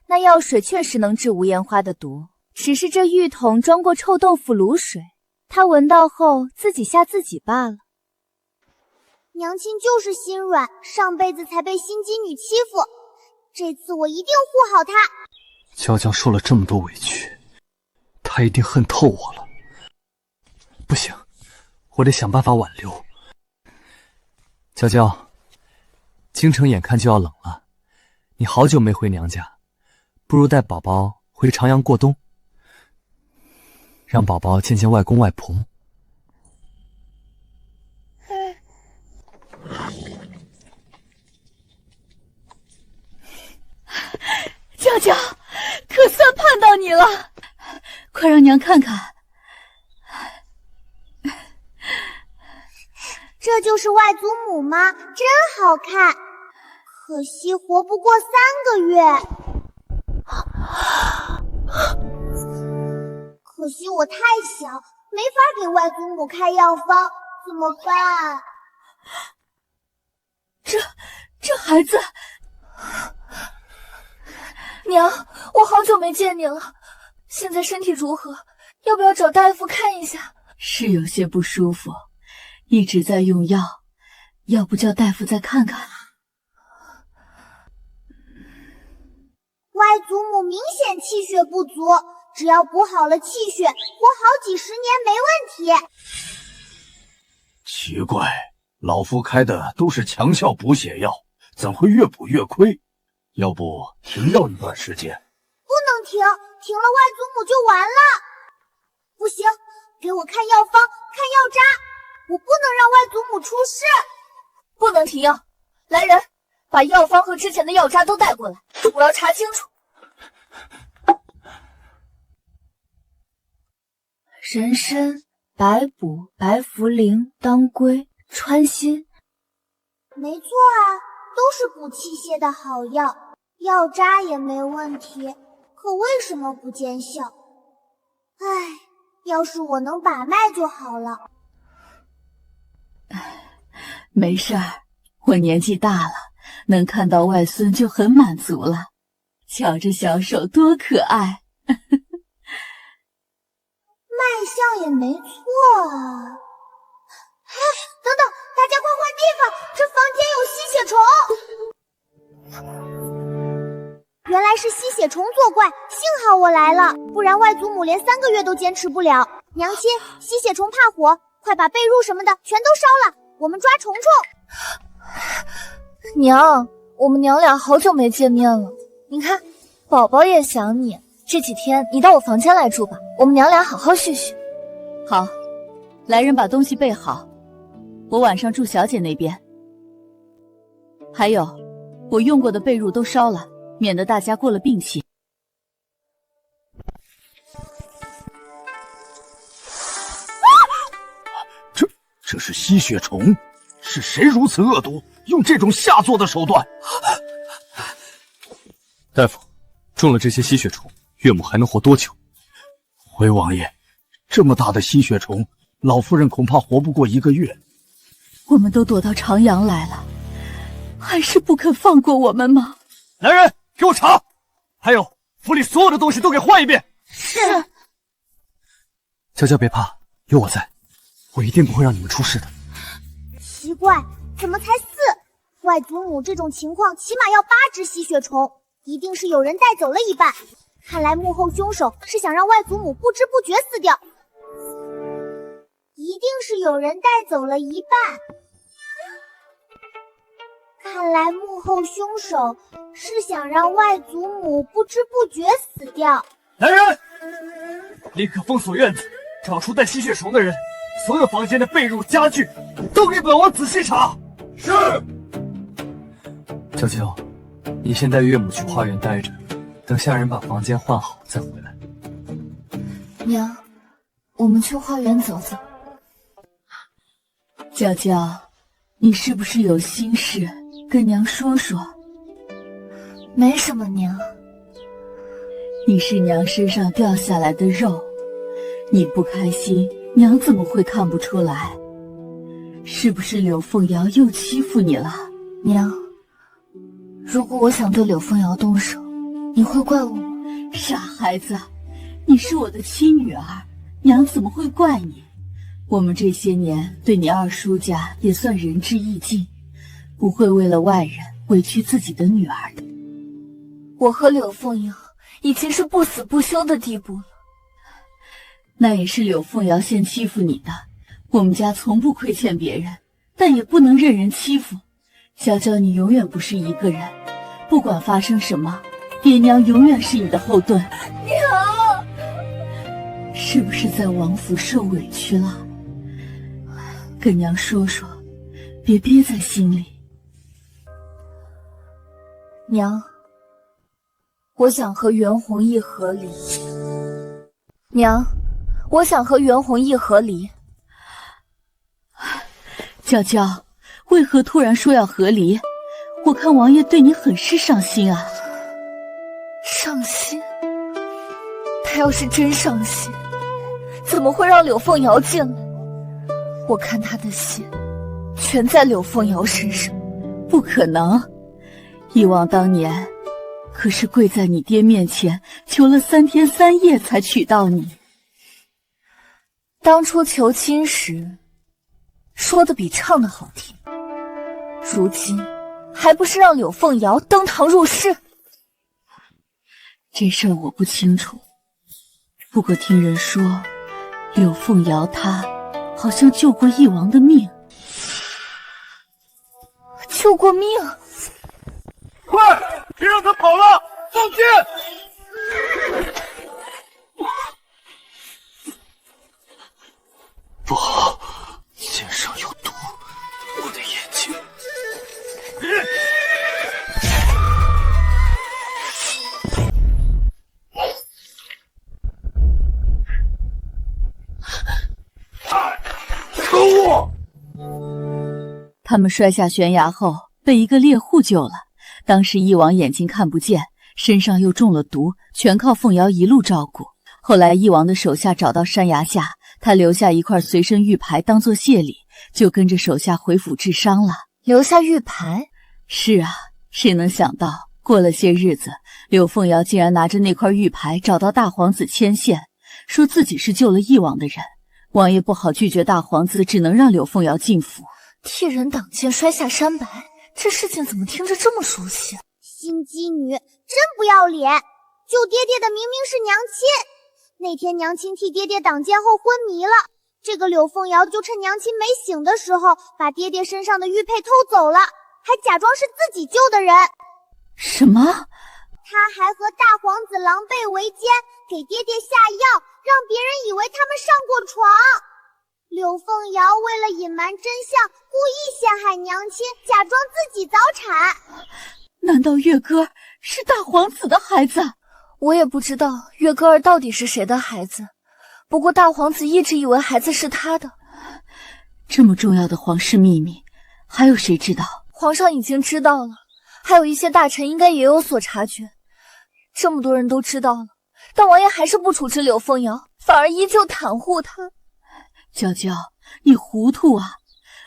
那药水确实能治无烟花的毒，只是这浴桶装过臭豆腐卤水，他闻到后自己吓自己罢了。娘亲就是心软，上辈子才被心机女欺负，这次我一定护好她。娇娇受了这么多委屈，她一定恨透我了。不行，我得想办法挽留。娇娇，京城眼看就要冷了，你好久没回娘家，不如带宝宝回长阳过冬，让宝宝见见外公外婆。娇娇，可算盼到你了，快让娘看看。这就是外祖母吗？真好看，可惜活不过3个月。可惜我太小，没法给外祖母开药方，怎么办？这孩子，娘，我好久没见你了，现在身体如何？要不要找大夫看一下？是有些不舒服，一直在用药，要不叫大夫再看看？外祖母明显气血不足，只要补好了气血，活好几十年没问题。奇怪，老夫开的都是强效补血药，怎会越补越亏？要不停药一段时间？不能停，停了外祖母就完了。不行，给我看药方，看药渣，我不能让外祖母出事。不能停药，来人，把药方和之前的药渣都带过来，我要查清楚。人参、白补、白茯苓、当归、川心，没错啊，都是补气血的好药，药渣也没问题，可为什么不见效？唉，要是我能把脉就好了。没事儿，我年纪大了，能看到外孙就很满足了。瞧这小手多可爱！脉象也没错啊。哎，等等，大家快换地方，这房间有吸血虫。原来是吸血虫作怪，幸好我来了，不然外祖母连3个月都坚持不了。娘亲，吸血虫怕火，快把被褥什么的全都烧了，我们抓虫虫。娘，我们娘俩好久没见面了，你看，宝宝也想你。这几天你到我房间来住吧，我们娘俩好好叙叙。好，来人把东西备好，我晚上住小姐那边。还有，我用过的被褥都烧了，免得大家过了病期。这是吸血虫，是谁如此恶毒，用这种下作的手段？大夫，中了这些吸血虫，岳母还能活多久？回王爷，这么大的吸血虫，老夫人恐怕活不过1个月。我们都躲到长阳来了，还是不肯放过我们吗？来人，给我查！还有，府里所有的东西都给换一遍。是。娇娇别怕，有我在，我一定不会让你们出事的。奇怪，怎么才4？外祖母这种情况起码要8只吸血虫，一定是有人带走了一半。看来幕后凶手是想让外祖母不知不觉死掉，一定是有人带走了一半。看来幕后凶手是想让外祖母不知不觉死掉。来人，立刻封锁院子，找出带吸血虫的人，所有房间的被褥家具都给本王仔细查。是。娇娇，你先带岳母去花园待着，等下人把房间换好再回来。娘，我们去花园走走。娇娇，你是不是有心事跟娘说说？没什么，娘。你是娘身上掉下来的肉，你不开心，娘怎么会看不出来？是不是柳凤瑶又欺负你了？娘，如果我想对柳凤瑶动手，你会怪我吗？傻孩子，你是我的亲女儿，娘怎么会怪你？我们这些年对你二叔家也算仁至义尽，不会为了外人委屈自己的女儿的。我和柳凤瑶已经是不死不休的地步了。那也是柳凤瑶先欺负你的，我们家从不亏欠别人，但也不能任人欺负。娇娇，你永远不是一个人，不管发生什么，爹娘永远是你的后盾。娘，是不是在王府受委屈了？跟娘说说，别憋在心里。娘，我想和袁弘毅和离。娘，我想和袁弘毅和离。娇娇，为何突然说要和离？我看王爷对你很是上心啊。上心？他要是真上心，怎么会让柳凤瑶进来？我看他的心全在柳凤瑶身上。不可能，以往当年可是跪在你爹面前求了3天3夜才娶到你。当初求亲时说的比唱的好听，如今还不是让柳凤瑶登堂入室？这事儿我不清楚，不过听人说柳凤瑶她好像救过义王的命。救过命？快，别让他跑了，放箭！不好，箭上有毒，我的眼睛。可恶！他们摔下悬崖后被一个猎户救了，当时义王眼睛看不见，身上又中了毒，全靠凤瑶一路照顾。后来翼王的手下找到山崖下，他留下一块随身玉牌当作谢礼，就跟着手下回府治伤了。留下玉牌？是啊，谁能想到过了些日子，柳凤瑶竟然拿着那块玉牌找到大皇子牵线，说自己是救了翼王的人。王爷不好拒绝大皇子，只能让柳凤瑶进府。替人挡箭摔下山白，这事情怎么听着这么熟悉？心机女真不要脸！救爹爹的明明是娘亲，那天娘亲替爹爹挡箭后昏迷了，这个柳凤瑶就趁娘亲没醒的时候，把爹爹身上的玉佩偷走了，还假装是自己救的人。什么？他还和大皇子狼狈为奸，给爹爹下药，让别人以为他们上过床。柳凤瑶为了隐瞒真相，故意陷害娘亲，假装自己早产。难道月歌是大皇子的孩子？我也不知道月歌儿到底是谁的孩子，不过大皇子一直以为孩子是他的。这么重要的皇室秘密，还有谁知道？皇上已经知道了，还有一些大臣应该也有所察觉。这么多人都知道了，但王爷还是不处置柳凤瑶，反而依旧袒护她。娇娇，你糊涂啊！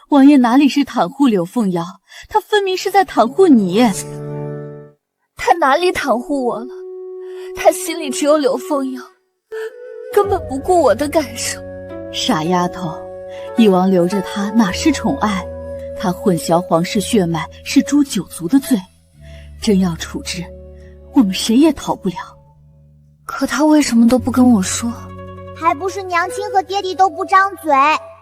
王爷哪里是袒护柳凤瑶，他分明是在袒护你。他哪里袒护我了？他心里只有柳凤瑶，根本不顾我的感受。傻丫头，翼王留着她哪是宠爱？他混淆皇室血脉是诛九族的罪，真要处置，我们谁也逃不了。可他为什么都不跟我说？还不是娘亲和爹地都不张嘴，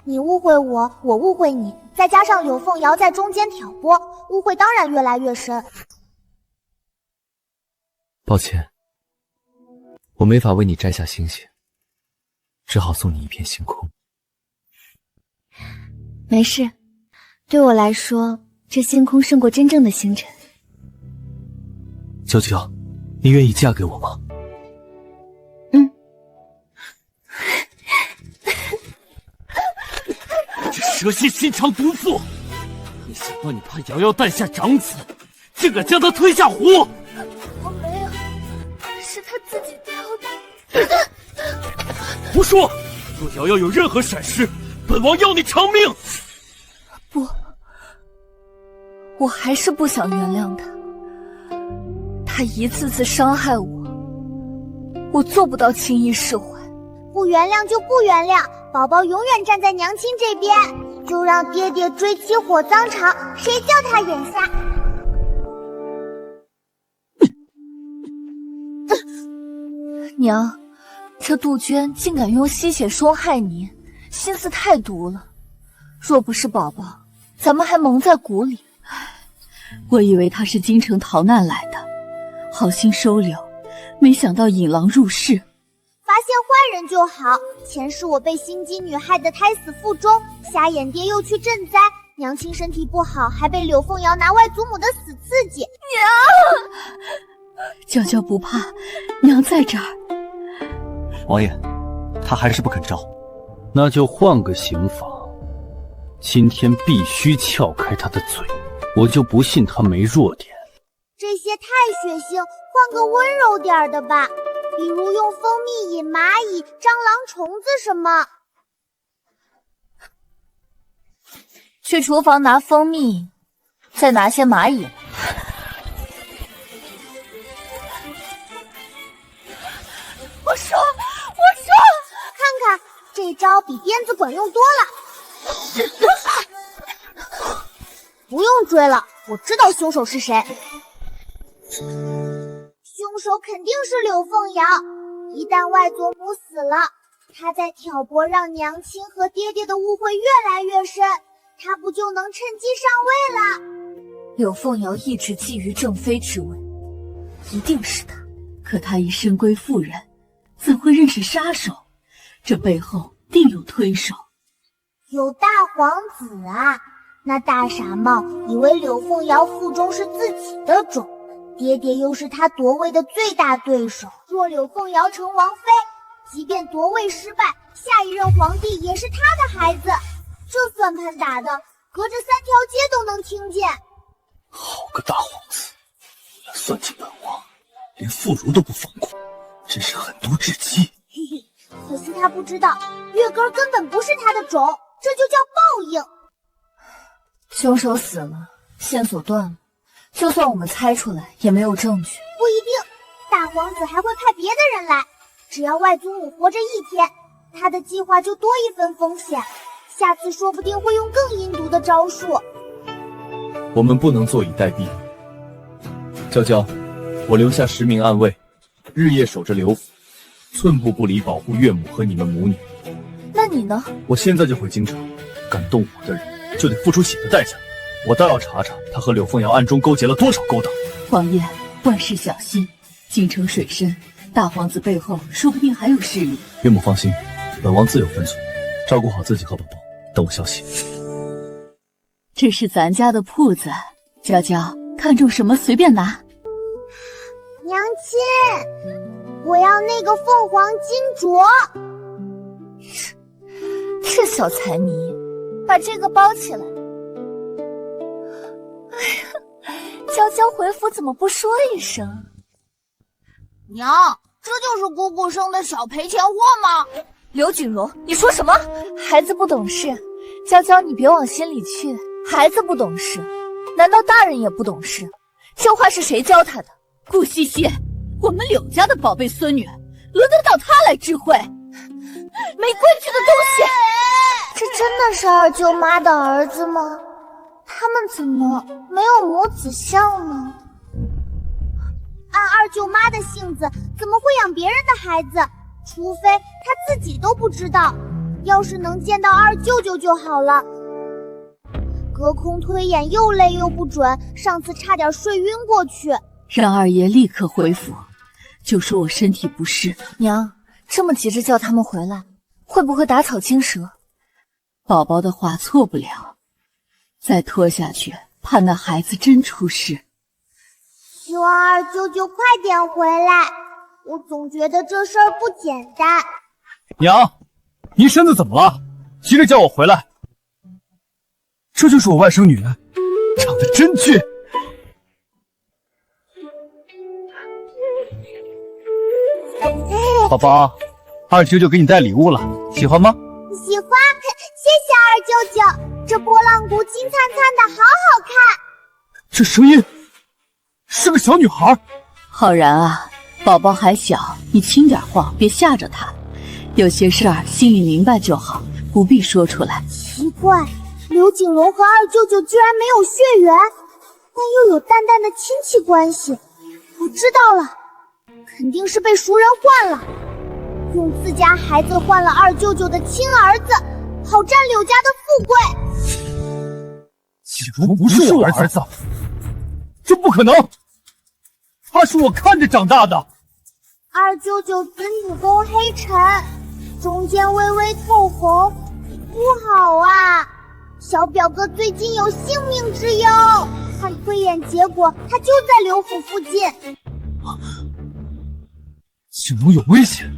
你误会我，我误会你，再加上柳凤瑶在中间挑拨，误会当然越来越深。抱歉，我没法为你摘下星星，只好送你一片星空。没事，对我来说，这星空胜过真正的星辰。娇娇，你愿意嫁给我吗？这蛇蝎心肠毒妇！没想到你怕瑶瑶诞下长子，竟敢将他推下湖！我没有，是他自己挑的。胡说！若瑶瑶有任何闪失，本王要你偿命！不，我还是不想原谅他。他一次次伤害我，我做不到轻易释怀。不原谅就不原谅，宝宝永远站在娘亲这边，就让爹爹追妻火葬场，谁叫他眼瞎？娘，这杜鹃竟敢用吸血霜害你，心思太毒了。若不是宝宝，咱们还蒙在鼓里。我以为他是京城逃难来的，好心收留，没想到引狼入室。发现坏人就好，前世我被心机女害得胎死腹中，瞎眼爹又去赈灾，娘亲身体不好，还被柳凤瑶拿外祖母的死刺激。娘，娇娇不怕，娘在这儿。王爷，他还是不肯招，那就换个刑法，今天必须撬开他的嘴，我就不信他没弱点。这些太血腥，换个温柔点的吧，比如用蜂蜜引蚂蚁、蟑螂、虫子什么。去厨房拿蜂蜜，再拿些蚂蚁。我说，看看这招比鞭子管用多了。不用追了，我知道凶手是谁。凶手肯定是柳凤瑶，一旦外祖母死了，她在挑拨，让娘亲和爹爹的误会越来越深，她不就能趁机上位了？柳凤瑶一直觊觎正妃之位，一定是她。可她已身归妇人，怎会认识杀手？这背后定有推手。有大皇子啊，那大傻帽以为柳凤瑶腹中是自己的种，爹爹又是他夺位的最大对手。若柳凤瑶成王妃，即便夺位失败，下一任皇帝也是他的孩子。这算盘打的，隔着3条街都能听见。好个大皇子，算计本王，连妇孺都不放过，真是狠毒至极。嘿嘿，可惜他不知道，月根根本不是他的种，这就叫报应。凶手死了，线索断了，就算我们猜出来，也没有证据。不一定，大皇子还会派别的人来。只要外祖母活着一天，他的计划就多一分风险。下次说不定会用更阴毒的招数。我们不能坐以待毙。娇娇，我留下10名暗卫，日夜守着刘府，寸步不离保护岳母和你们母女。那你呢？我现在就回京城，敢动我的人就得付出血的代价。我倒要查查他和柳凤瑶暗中勾结了多少勾当。王爷，万事小心，京城水深，大皇子背后说不定还有势力。岳母放心，本王自有分寸，照顾好自己和宝宝。等我消息。这是咱家的铺子，娇娇，看中什么随便拿。娘亲，我要那个凤凰金镯。这小财迷，把这个包起来。哎呀，娇娇回府怎么不说一声？娘，这就是姑姑生的小赔钱货吗？刘锦荣，你说什么？孩子不懂事，娇娇你别往心里去。孩子不懂事，难道大人也不懂事？这话是谁教他的？顾西西，我们柳家的宝贝孙女，轮得到她来知会？没规矩的东西！这真的是二舅妈的儿子吗？他们怎么没有母子相呢？按二舅妈的性子，怎么会养别人的孩子？除非她自己都不知道。要是能见到二舅舅就好了。隔空推演又累又不准，上次差点睡晕过去。让二爷立刻回府，就说我身体不适。娘，这么急着叫他们回来，会不会打草惊蛇？宝宝的话错不了，再拖下去，怕那孩子真出事。希望二舅舅快点回来，我总觉得这事儿不简单。娘，您身子怎么了？急着叫我回来。这就是我外甥女，长得真俊。宝宝，二舅舅给你带礼物了，喜欢吗？喜欢，谢谢二舅舅。这拨浪鼓金灿灿的，好好看。这声音是个小女孩。浩然啊，宝宝还小，你轻点晃，别吓着他。有些事儿心里明白就好，不必说出来。奇怪，刘景荣和二舅舅居然没有血缘，但又有淡淡的亲戚关系。我知道了，肯定是被熟人换了，用自家孩子换了二舅舅的亲儿子，好占柳家的富贵。景荣不是我儿子，这不可能，他是我看着长大的。二舅舅子女宫黑沉，中间微微透红，不好啊！小表哥最近有性命之忧，看推演结果，他就在刘府附近。景荣有危险，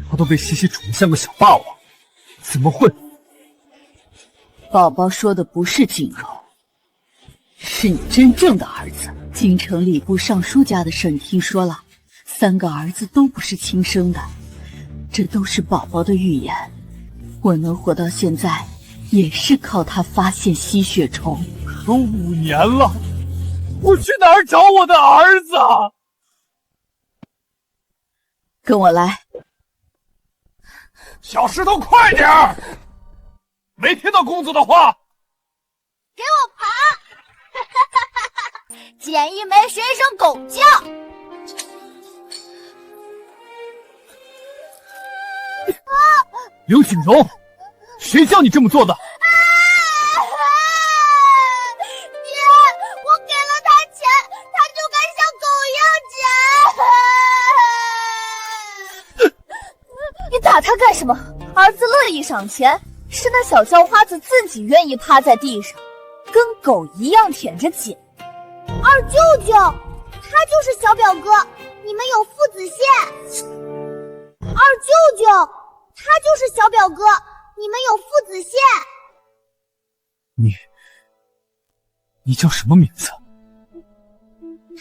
他都被西西宠得像个小霸王，怎么会？宝宝说的不是景荣，是你真正的儿子。京城礼部尚书家的事你听说了，3个儿子都不是亲生的，这都是宝宝的预言。我能活到现在，也是靠他发现吸血虫。可5年了，我去哪儿找我的儿子？跟我来。小石头，快点儿！没听到公子的话？给我爬！捡一枚学一声狗叫。刘景荣，谁叫你这么做的？爹，我给了他钱，他就该像狗一样捡。你打他干什么？儿子乐意赏钱，是那小叫花子自己愿意趴在地上，跟狗一样舔着捡。二舅舅，他就是小表哥，你们有父子线。二舅舅，他就是小表哥，你们有父子线。你叫什么名字？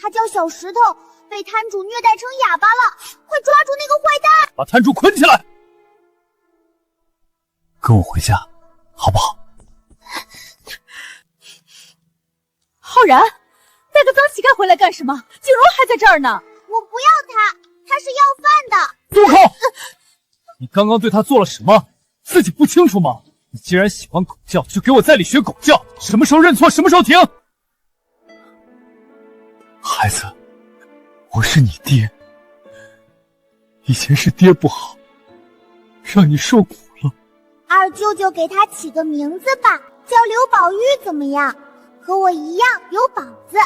他叫小石头，被摊主虐待成哑巴了，快抓住那个坏蛋！把摊主捆起来，跟我回家，好不好？浩然，带个脏乞丐回来干什么？景荣还在这儿呢。我不要他，他是要饭的。住口！你刚刚对他做了什么？自己不清楚吗？你既然喜欢狗叫，就给我在里学狗叫，什么时候认错，什么时候停。孩子，我是你爹，以前是爹不好，让你受苦了。二舅舅给他起个名字吧，叫刘宝玉怎么样？和我一样有宝字。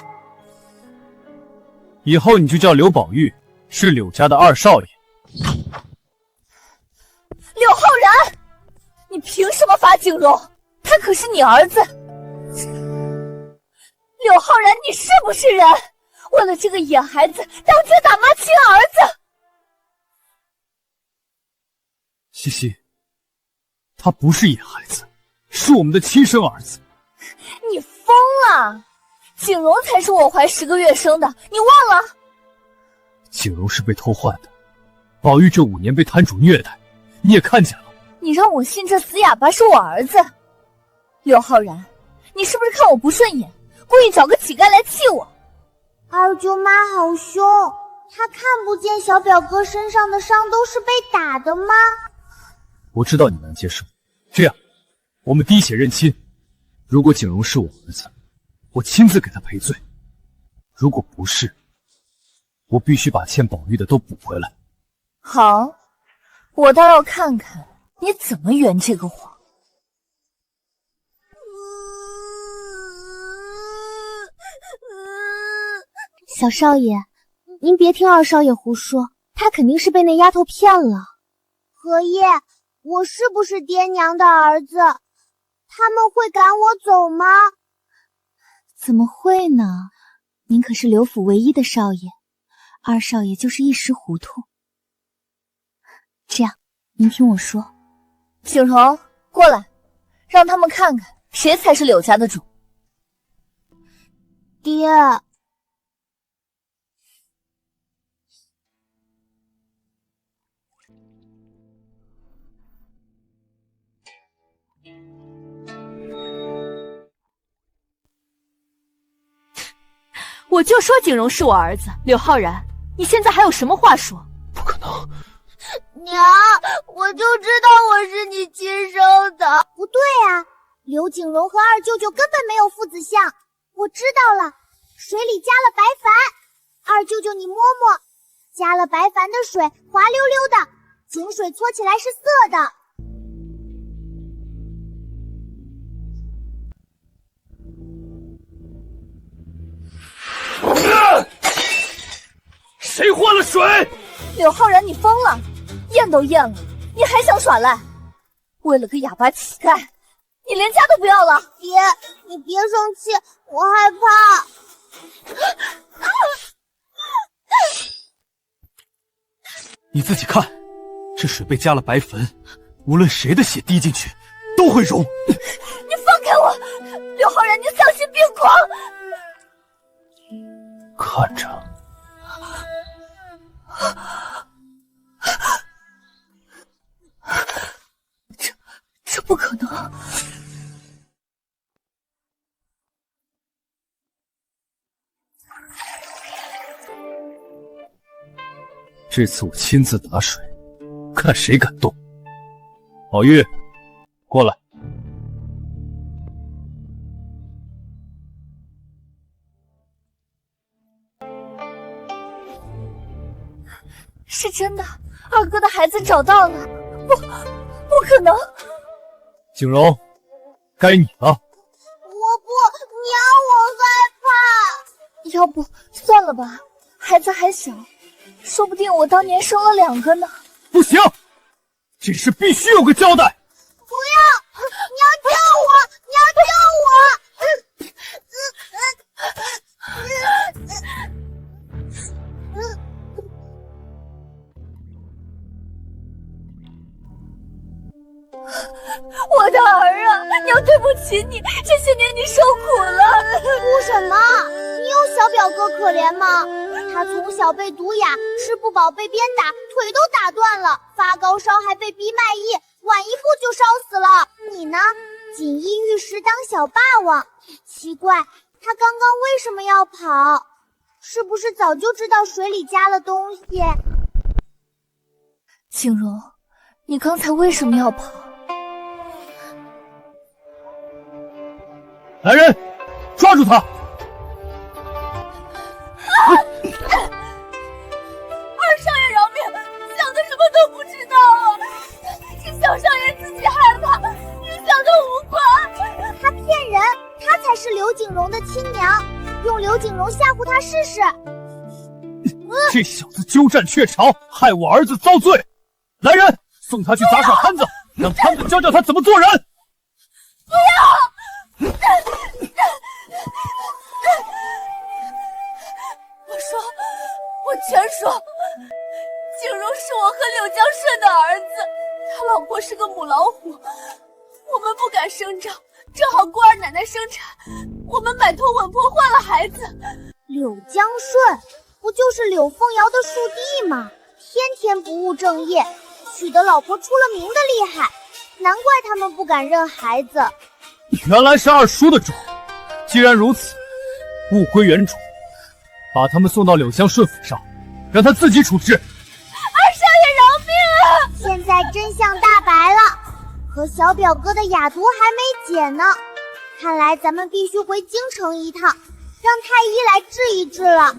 以后你就叫刘宝玉，是柳家的二少爷。柳浩然，你凭什么罚景荣？他可是你儿子。柳浩然，你是不是人？为了这个野孩子，当爹打妈亲儿子。西西，他不是野孩子，是我们的亲生儿子。你疯了！景荣才是我怀10个月生的，你忘了？景荣是被偷换的，宝玉这5年被摊主虐待，你也看见了。你让我信这死哑巴是我儿子？柳浩然，你是不是看我不顺眼，故意找个乞丐来气我？二舅妈好凶，她看不见小表哥身上的伤都是被打的吗？我知道你难接受，这样，我们滴血认亲。如果景荣是我儿子，我亲自给他赔罪；如果不是，我必须把欠宝玉的都补回来。好，我倒要看看你怎么圆这个谎。小少爷，您别听二少爷胡说，他肯定是被那丫头骗了。荷叶，我是不是爹娘的儿子？他们会赶我走吗？怎么会呢？您可是刘府唯一的少爷，二少爷就是一时糊涂。这样，您听我说。景荣，过来，让他们看看谁才是柳家的主。爹。我就说景荣是我儿子，柳浩然，你现在还有什么话说？不可能！娘，我就知道我是你亲生的。不对啊，刘景荣和二舅舅根本没有父子相。我知道了，水里加了白矾。二舅舅你摸摸，加了白矾的水滑溜溜的，井水搓起来是涩的。谁换了水？柳浩然，你疯了！验都验了，你还想耍赖？为了个哑巴乞丐，你连家都不要了？爹，你别生气，我害怕。你自己看，这水被加了白粉，无论谁的血滴进去，都会溶。你放开我！柳浩然，你丧心病狂！看着。这不可能！这次我亲自打水，看谁敢动。宝玉，过来。是真的，二哥的孩子找到了，不可能！景荣，该你了。我不，娘，我害怕。要不算了吧，孩子还小，说不定我当年生了2个呢。不行，这事必须有个交代。不要，娘救我，娘救我！我的儿啊，娘对不起你，这些年你受苦了。哭什么？你有小表哥可怜吗？他从小被毒哑，吃不饱被鞭打，腿都打断了，发高烧还被逼卖艺，晚一步就烧死了。你呢？锦衣玉食当小霸王。奇怪，他刚刚为什么要跑？是不是早就知道水里加了东西？景荣，你刚才为什么要跑？来人，抓住他！二少爷饶命！小的什么都不知道啊，是小少爷自己害怕，小的无关。他骗人，他才是刘景荣的亲娘，用刘景荣吓唬他试试。这小子鸠占鹊巢，害我儿子遭罪。来人，送他去砸手摊子，让摊子教教他怎么做人。不要！我全说，景荣是我和柳江顺的儿子，他老婆是个母老虎，我们不敢声张，正好姑儿奶奶生产，我们摆脱稳婆换了孩子。柳江顺不就是柳凤瑶的庶弟吗？天天不务正业，娶的老婆出了名的厉害，难怪他们不敢认孩子。原来是二叔的种，既然如此，物归原主，把他们送到柳江顺府上，让他自己处置。二少爷饶命啊！现在真相大白了，和小表哥的哑毒还没解呢，看来咱们必须回京城一趟，让太医来治一治了。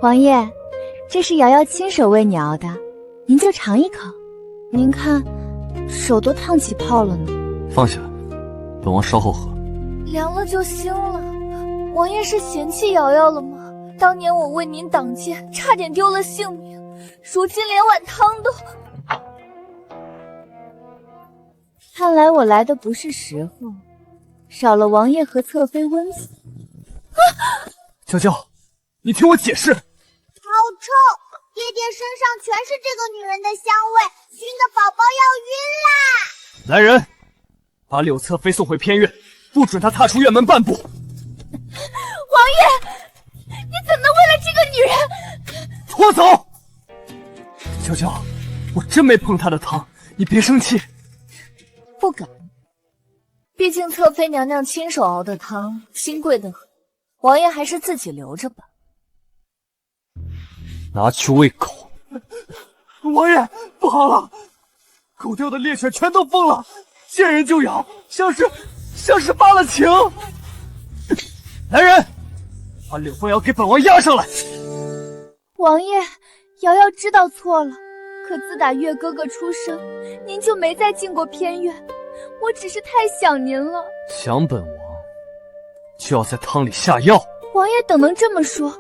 王爷，这是瑶瑶亲手为你熬的，您就尝一口。您看，手都烫起泡了呢。放下，本王稍后喝。凉了就行了。王爷是嫌弃瑶瑶了吗？当年我为您挡箭，差点丢了性命，如今连碗汤都……看来我来的不是时候，少了王爷和侧妃温存。娇娇，你听我解释。好臭！爹爹身上全是这个女人的香味，熏得宝宝要晕啦！来人，把柳侧妃送回偏院，不准她踏出院门半步。王爷，你怎能为了这个女人？拖走！娇娇，我真没碰她的汤，你别生气。不敢，毕竟侧妃娘娘亲手熬的汤，金贵得很，王爷还是自己留着吧。拿去喂狗。王爷，不好了，狗掉的猎犬全都疯了，见人就咬，像是发了情。来人，把柳凤瑶给本王押上来。王爷，瑶瑶知道错了，可自打月哥哥出生，您就没再进过偏院，我只是太想您了。想本王，就要在汤里下药。王爷怎能这么说？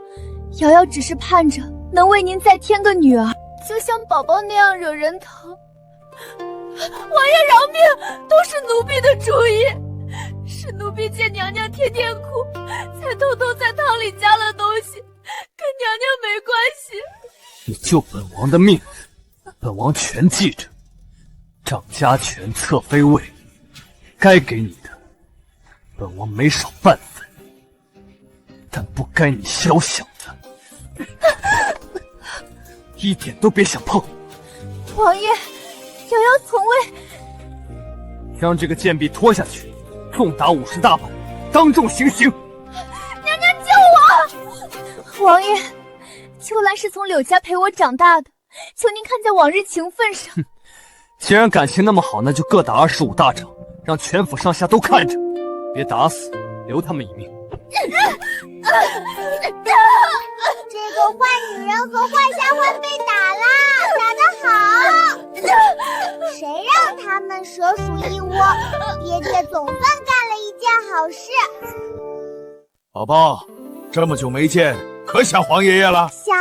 瑶瑶只是盼着能为您再添个女儿，就像宝宝那样惹人疼。王爷饶命，都是奴婢的主意，是奴婢见娘娘天天哭，才偷偷在汤里加了东西，跟娘娘没关系。你救本王的命，本王全记着。掌家权，侧妃位，该给你的，本王没少半分，但不该你宵想的，一点都别想碰。王爷，瑶瑶从未……将这个贱婢拖下去，重打50大板，当众行刑。娘娘救我！王爷，秋兰是从柳家陪我长大的，求您看在往日情分上。既然感情那么好，那就各打25大掌，让全府上下都看着，别打死，留他们一命。这个坏女人和坏丫鬟被打啦，打得好！谁让他们蛇鼠一窝？爹爹总算干了一件好事。宝宝，这么久没见，可想皇爷爷了？想，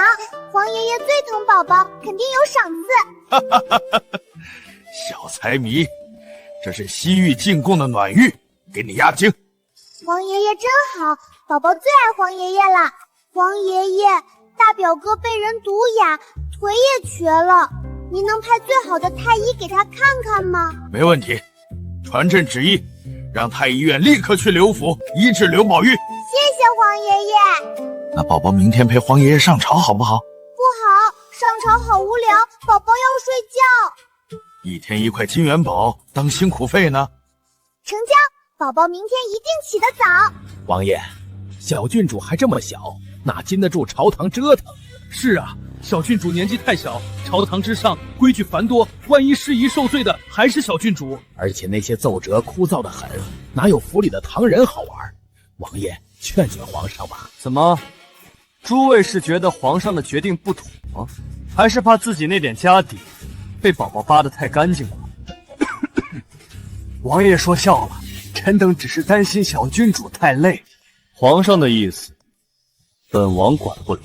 皇爷爷最疼宝宝，肯定有赏赐。小财迷，这是西域进贡的暖玉，给你压惊。黄爷爷真好，宝宝最爱黄爷爷了。黄爷爷，大表哥被人毒哑，腿也瘸了，您能派最好的太医给他看看吗？没问题，传朕旨意，让太医院立刻去刘府医治刘宝玉。谢谢黄爷爷。那宝宝明天陪黄爷爷上朝好不好？不好，上朝好无聊，宝宝要睡觉。1天1块金元宝当辛苦费呢。成交，宝宝明天一定起得早。王爷，小郡主还这么小，哪经得住朝堂折腾？是啊，小郡主年纪太小，朝堂之上规矩繁多，万一失仪受罪的还是小郡主。而且那些奏折枯燥的很，哪有府里的唐人好玩？王爷，劝劝皇上吧。怎么，诸位是觉得皇上的决定不妥，还是怕自己那点家底被宝宝扒得太干净了？王爷说笑了，臣等只是担心小郡主太累。皇上的意思，本王管不了。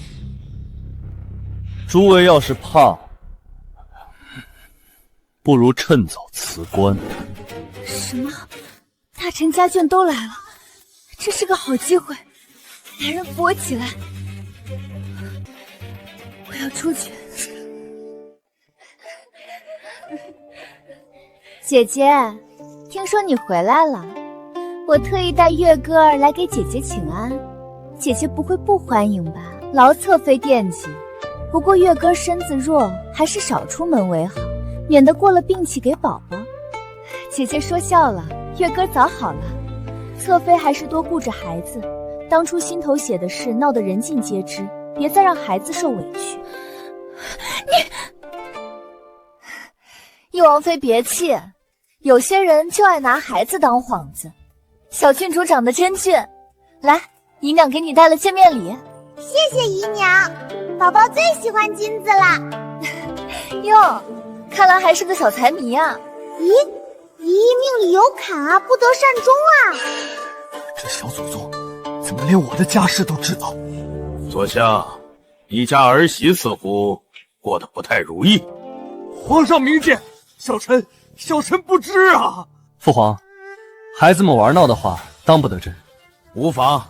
诸位要是怕，不如趁早辞官。什么？大臣家眷都来了，这是个好机会，来人扶我起来！我要出去。姐姐，听说你回来了，我特意带月哥儿来给姐姐请安。姐姐不会不欢迎吧？劳侧妃惦记。不过月哥身子弱，还是少出门为好，免得过了病气给宝宝。姐姐说笑了，月哥早好了。侧妃还是多顾着孩子，当初心头血的事闹得人尽皆知，别再让孩子受委屈。翼王妃别气，有些人就爱拿孩子当幌子。小郡主长得真俊，来，姨娘给你带了见面礼。谢谢姨娘，宝宝最喜欢金子了。哟，看来还是个小财迷啊。咦，姨姨命里有坎啊，不得善终啊。这小祖宗怎么连我的家事都知道？左相，你家儿媳似乎过得不太如意。皇上明鉴，小臣不知啊。父皇，孩子们玩闹的话，当不得真。无妨，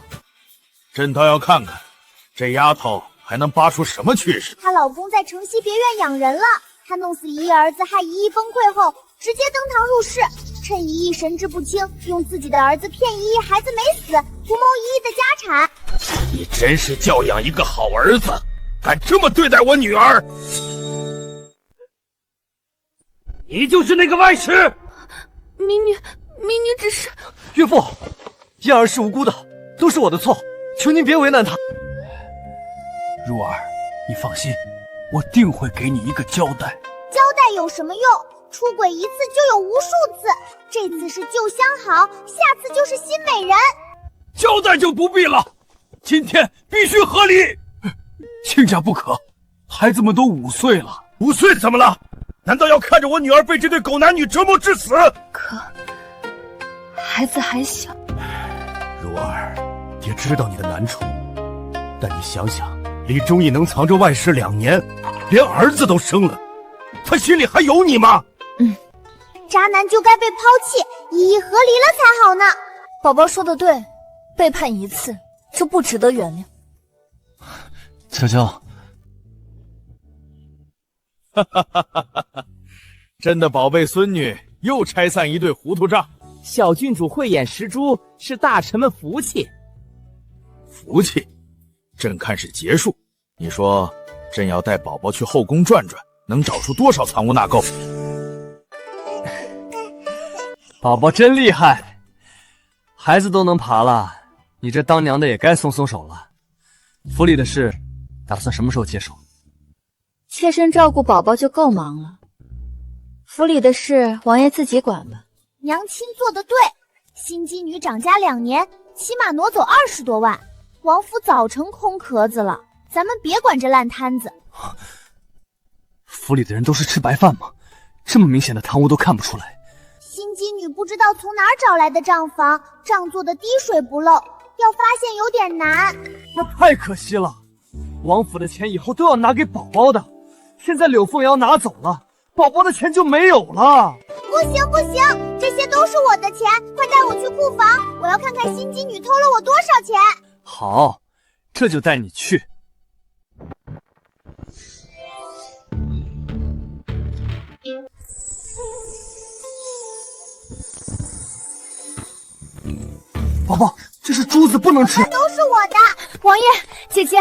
朕倒要看看这丫头还能扒出什么趣事。她老公在城西别院养人了，她弄死姨儿子，害姨姨崩溃后，直接登堂入室，趁姨姨神志不清，用自己的儿子骗姨姨孩子没死，图谋姨姨的家产。你真是教养一个好儿子，敢这么对待我女儿！你就是那个外室。民女只是……岳父，燕儿是无辜的，都是我的错，求您别为难她。如儿，你放心，我定会给你一个交代。交代有什么用？出轨一次就有无数次，这次是旧相好，下次就是新美人。交代就不必了，今天必须合理。亲家不可，孩子们都5岁了。5岁怎么了？难道要看着我女儿被这对狗男女折磨致死？可孩子还小。如儿，爹知道你的难处，但你想想，李忠义能藏着外室2年，连儿子都生了，他心里还有你吗？渣男就该被抛弃，一一和离了才好呢。宝宝说的对，背叛一次就不值得原谅。娇娇，哈哈哈哈哈！朕的宝贝孙女又拆散一对糊涂账。小郡主慧眼识珠，是大臣们福气。福气？朕看是劫数。你说，朕要带宝宝去后宫转转，能找出多少藏污纳垢？宝宝真厉害，孩子都能爬了，你这当娘的也该松松手了。府里的事，打算什么时候接手？切身照顾宝宝就够忙了，府里的事王爷自己管吧。娘亲做得对，新姬女掌家2年，起码挪走20多万，王府早成空壳子了。咱们别管这烂摊子。府里的人都是吃白饭吗？这么明显的贪污都看不出来。新姬女不知道从哪儿找来的账房，账做的滴水不漏，要发现有点难。那太可惜了，王府的钱以后都要拿给宝宝的，现在柳凤瑶拿走了，宝宝的钱就没有了。不行不行，这些都是我的钱，快带我去库房，我要看看心机女偷了我多少钱。好，这就带你去。宝宝，这是珠子，不能吃。都是我的。王爷，姐姐，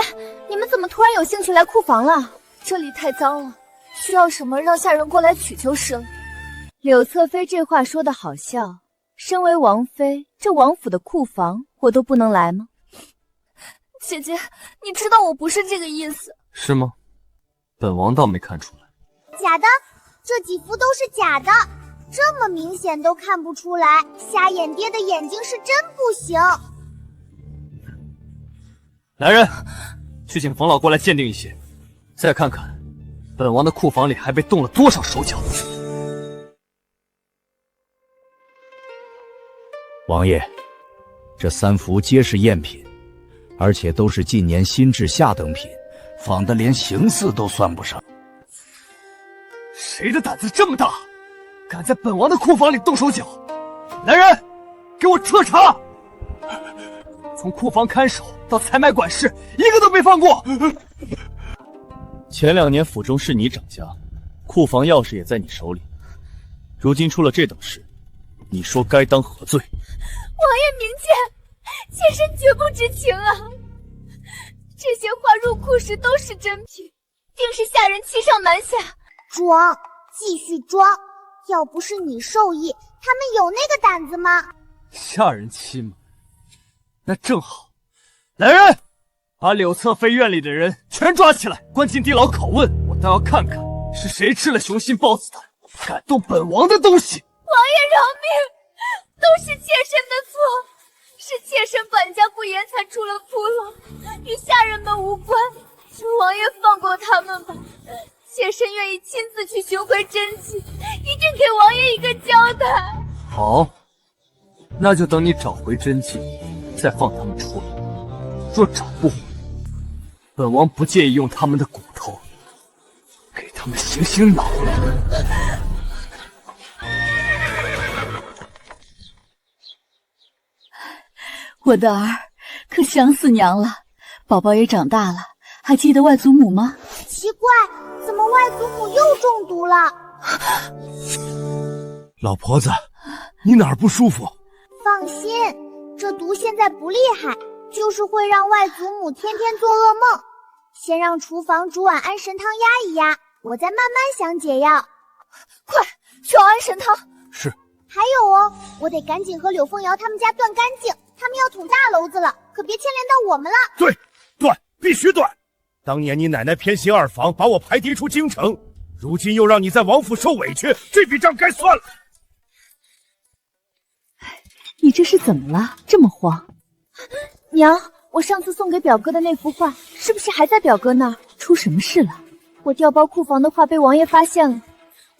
你们怎么突然有兴趣来库房了？这里太脏了，需要什么让下人过来取就是了。柳侧妃这话说的好笑，身为王妃，这王府的库房我都不能来吗？姐姐，你知道我不是这个意思。是吗？本王倒没看出来。假的，这几幅都是假的，这么明显都看不出来，瞎眼爹的眼睛是真不行。来人，去请冯老过来鉴定一些，再看看本王的库房里还被动了多少手脚。王爷，这3幅皆是赝品，而且都是近年新制下等品，仿的连形似都算不上。谁的胆子这么大，敢在本王的库房里动手脚？来人，给我彻查！从库房看守到采买管事，一个都没放过。前2年府中是你掌家，库房钥匙也在你手里，如今出了这等事，你说该当何罪？王爷明鉴，妾身绝不知情啊！这些画入库时都是真品，定是下人欺上瞒下。装，继续装！要不是你授意，他们有那个胆子吗？下人欺瞒，那正好。来人，把柳侧妃院里的人全抓起来，关进地牢拷问。我倒要看看是谁吃了雄心豹子胆，敢动本王的东西。王爷饶命，都是妾身的错，是妾身管家不严才出了窟窿，与下人们无关，求王爷放过他们吧。妾身愿意亲自去寻回真迹，一定给王爷一个交代。好，那就等你找回真迹，再放他们出来。若找不回，本王不介意用他们的骨头给他们行刑脑。我的儿，可想死娘了。宝宝也长大了，还记得外祖母吗？奇怪，怎么外祖母又中毒了？老婆子，你哪儿不舒服？放心，这毒现在不厉害，就是会让外祖母天天做噩梦。先让厨房煮碗安神汤压一压，我再慢慢想解药。快去熬安神汤。是。还有哦，我得赶紧和柳凤瑶他们家断干净，他们要捅大娄子了，可别牵连到我们了。对，断，必须断。当年你奶奶偏行2房，把我排敌出京城，如今又让你在王府受委屈，这笔账该算了。你这是怎么了？这么慌？娘，我上次送给表哥的那幅画，是不是还在表哥那儿？出什么事了？我调包库房的画被王爷发现了，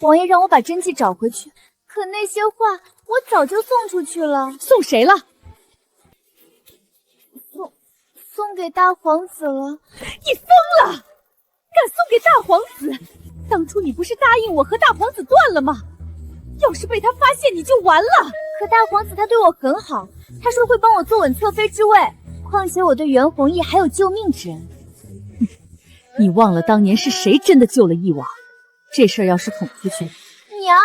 王爷让我把真迹找回去，可那些画我早就送出去了。送谁了？送给大皇子了。你疯了！敢送给大皇子？当初你不是答应我和大皇子断了吗？要是被他发现你就完了。可大皇子他对我很好，他说会帮我坐稳侧妃之位，况且我对袁弘毅还有救命之恩。你忘了当年是谁真的救了义王？这事儿要是捅出去，娘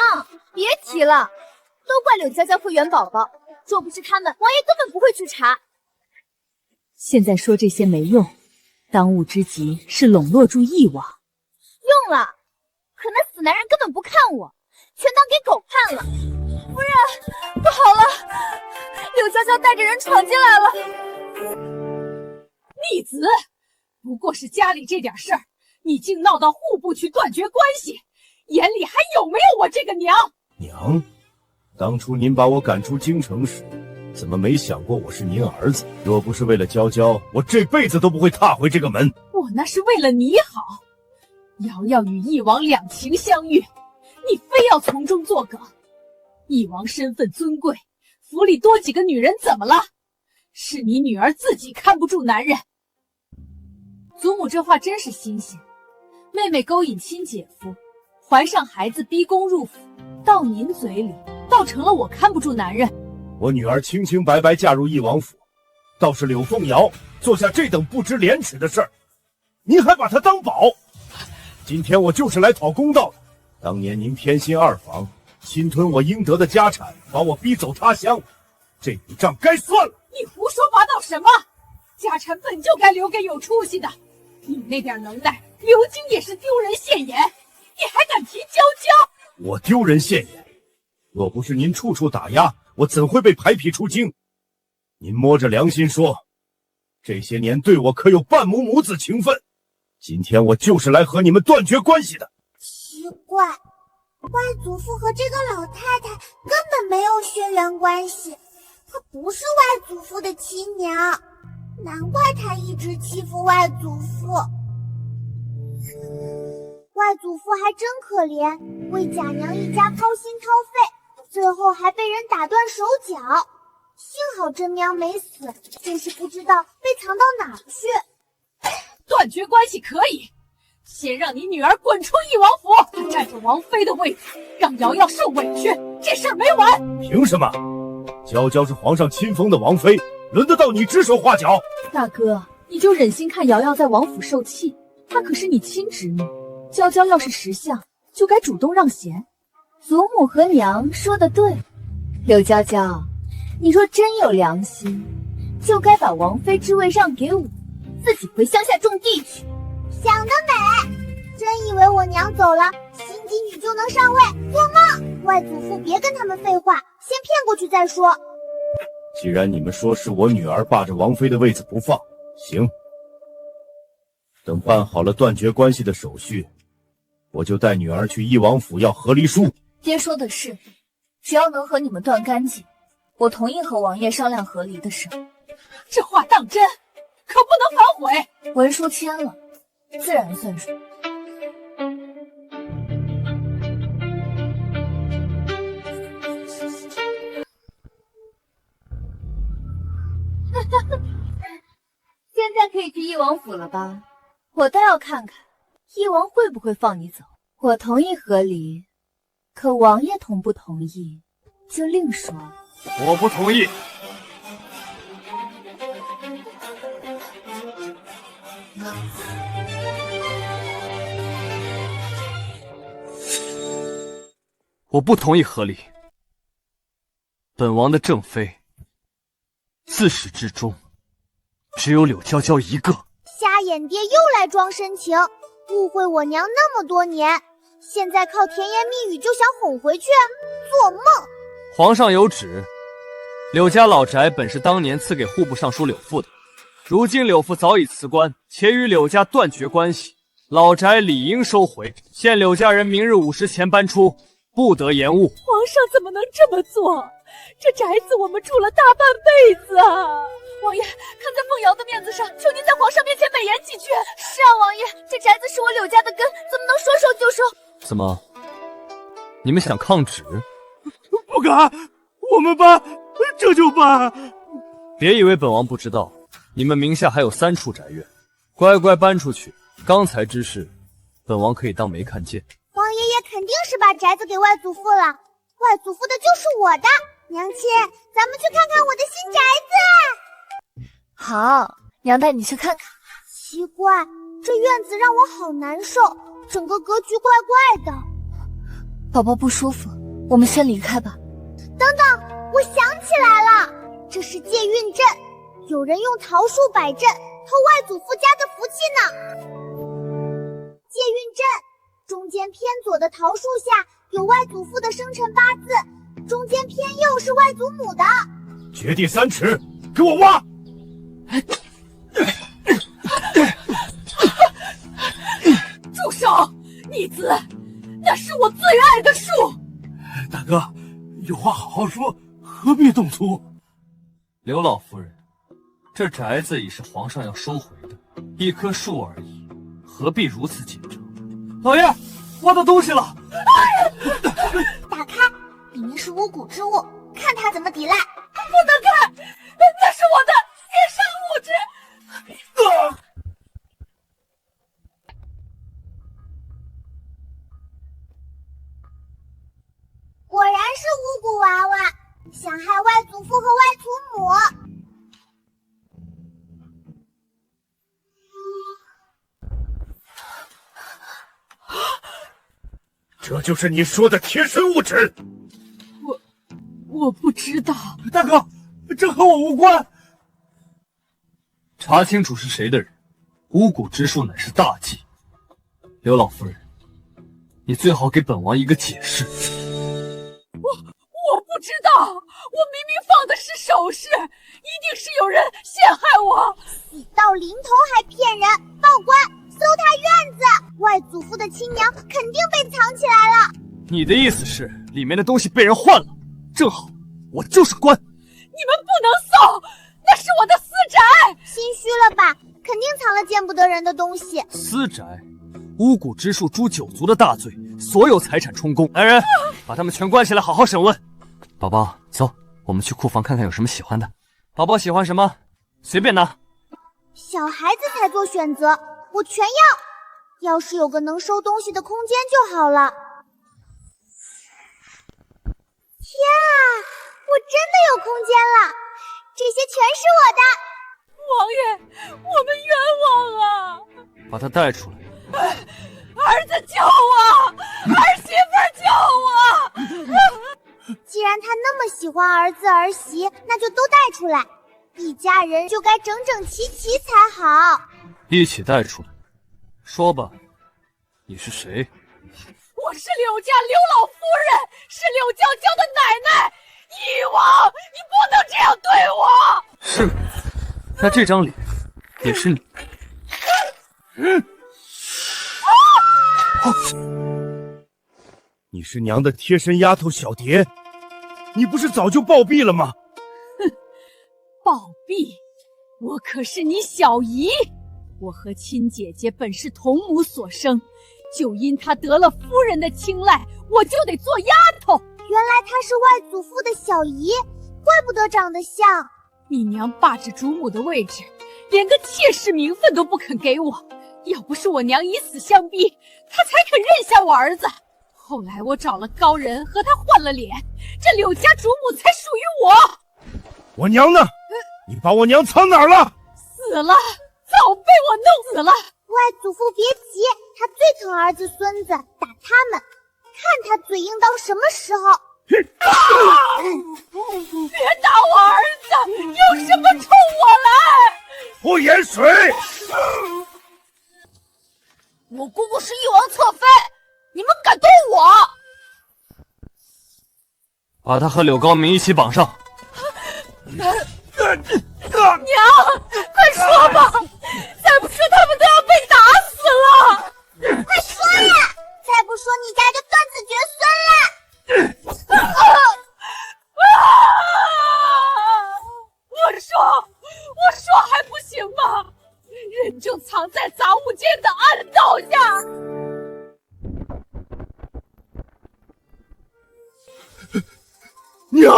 别提了，都怪柳娇娇和袁宝宝，若不是他们，王爷根本不会去查。现在说这些没用，当务之急是笼络住义王。用了，可那死男人根本不看我，全当给狗看了。夫人，不好了，柳娇娇带着人闯进来了。逆子，不过是家里这点事儿，你竟闹到户部去断绝关系，眼里还有没有我这个娘？娘，当初您把我赶出京城时，怎么没想过我是您儿子？若不是为了娇娇，我这辈子都不会踏回这个门。我那是为了你好。瑶瑶与义王两情相悦，你非要从中作梗。义王身份尊贵，府里多几个女人怎么了？是你女儿自己看不住男人。祖母这话真是新鲜，妹妹勾引亲姐夫，怀上孩子逼宫入府，到您嘴里，倒成了我看不住男人。我女儿清清白白嫁入义王府，倒是柳凤瑶做下这等不知廉耻的事儿，您还把她当宝。今天我就是来讨公道的。当年您偏心二房，侵吞我应得的家产，把我逼走他乡，这笔账该算了。你胡说八道什么？家产本就该留给有出息的，你那点能耐，刘京也是丢人现眼，你还敢提娇娇？我丢人现眼？若不是您处处打压，我怎会被排匹出京？您摸着良心说，这些年对我可有半母母子情分？今天我就是来和你们断绝关系的。奇怪，外祖父和这个老太太根本没有血缘关系，她不是外祖父的亲娘，难怪她一直欺负外祖父。外祖父还真可怜，为贾娘一家掏心掏肺，最后还被人打断手脚。幸好真娘没死，真是不知道被藏到哪去。断绝关系可以，先让你女儿滚出义王府，占着王妃的位子，让瑶瑶受委屈，这事儿没完。凭什么？娇娇是皇上亲封的王妃，轮得到你指手画脚？大哥，你就忍心看瑶瑶在王府受气？她可是你亲侄女，娇娇要是识相，就该主动让贤。祖母和娘说的对，柳娇娇，你若真有良心，就该把王妃之位让给我，自己回乡下种地去。想得美！真以为我娘走了，新姬女就能上位？做梦！外祖父别跟他们废话，先骗过去再说。既然你们说是我女儿霸着王妃的位子不放，行。等办好了断绝关系的手续，我就带女儿去义王府要和离书。爹说的是，只要能和你们断干净，我同意和王爷商量和离的事。这话当真，可不能反悔。文书签了，自然算数。现在可以去义王府了吧？我倒要看看义王会不会放你走。我同意和离，可王爷同不同意就另说了。我不同意。我不同意和离。本王的正妃，自始至终只有柳娇娇一个。瞎眼爹又来装深情，误会我娘那么多年，现在靠甜言蜜语就想哄回去？做梦！皇上有旨，柳家老宅本是当年赐给户部尚书柳父的，如今柳父早已辞官，且与柳家断绝关系，老宅理应收回。限柳家人明日午时前搬出，不得延误。皇上怎么能这么做？这宅子我们住了大半辈子啊！王爷，看在凤瑶的面子上，求您在皇上面前美言几句。是啊，王爷，这宅子是我柳家的根，怎么能说收就收？怎么，你们想抗旨？不敢，我们搬，这就搬。别以为本王不知道，你们名下还有3处宅院，乖乖搬出去。刚才之事，本王可以当没看见。王爷爷肯定是把宅子给外祖父了，外祖父的就是我的。娘亲，咱们去看看我的新宅子。好，娘带你去看看。奇怪，这院子让我好难受，整个格局怪怪的。宝宝不舒服，我们先离开吧。等等，我想起来了，这是借运阵，有人用桃树摆阵，偷外祖父家的福气呢。借运阵，中间偏左的桃树下有外祖父的生辰八字，中间偏右是外祖母的。掘地3尺，给我挖！住手！逆子，那是我最爱的树。大哥，有话好好说，何必动粗？刘老夫人，这宅子已是皇上要收回的，一棵树而已，何必如此紧张？老爷，挖到东西了！打开，里面是巫蛊之物，看他怎么抵赖。不能看，那是我的天生物质。娃娃，想害外祖父和外祖母。这就是你说的贴身物质？我不知道。大哥，这和我无关。查清楚是谁的人，巫蛊之术乃是大忌。刘老夫人，你最好给本王一个解释。我不知道，我明明放的是首饰，一定是有人陷害我。死到临头还骗人，报官，搜他院子。外祖父的亲娘肯定被藏起来了。你的意思是里面的东西被人换了？正好，我就是官。你们不能搜，那是我的私宅。心虚了吧？肯定藏了见不得人的东西。私宅，巫蛊之术诛九族的大罪，所有财产充公。来人，把他们全关起来，好好审问。宝宝，走，我们去库房看看有什么喜欢的。宝宝喜欢什么，随便拿。小孩子才做选择，我全要。要是有个能收东西的空间就好了。天啊，我真的有空间了，这些全是我的。王爷，我们冤枉啊！把他带出来。儿子救我！儿媳妇救我！既然他那么喜欢儿子儿媳，那就都带出来，一家人就该整整齐齐才好。一起带出来。说吧，你是谁？我是柳家刘老夫人，是柳娇娇的奶奶。义王，你不能这样对我。是吗？那这张脸也是你。你是娘的贴身丫头小蝶，你不是早就暴毙了吗？哼，暴毙？我可是你小姨，我和亲姐姐本是同母所生，就因她得了夫人的青睐，我就得做丫头。原来她是外祖父的小姨，怪不得长得像。你娘霸着主母的位置，连个妾室名分都不肯给我。要不是我娘以死相逼，她才肯认下我儿子。后来我找了高人和他换了脸，这柳家主母才属于我。我娘呢？你把我娘藏哪儿了？死了，早被我弄死了。外祖父别急，他最疼儿子孙子，打他们，看他嘴硬到什么时候。别打我儿子，用什么冲我来？泼盐水！我姑姑是翼王侧妃，你们敢动我？把他和柳高明一起绑上。娘，快说吧，再不说他们都要被打死了。快说呀！再不说你家就断子绝孙了。我说还不行吗？人就藏在杂物间的暗道下。娘，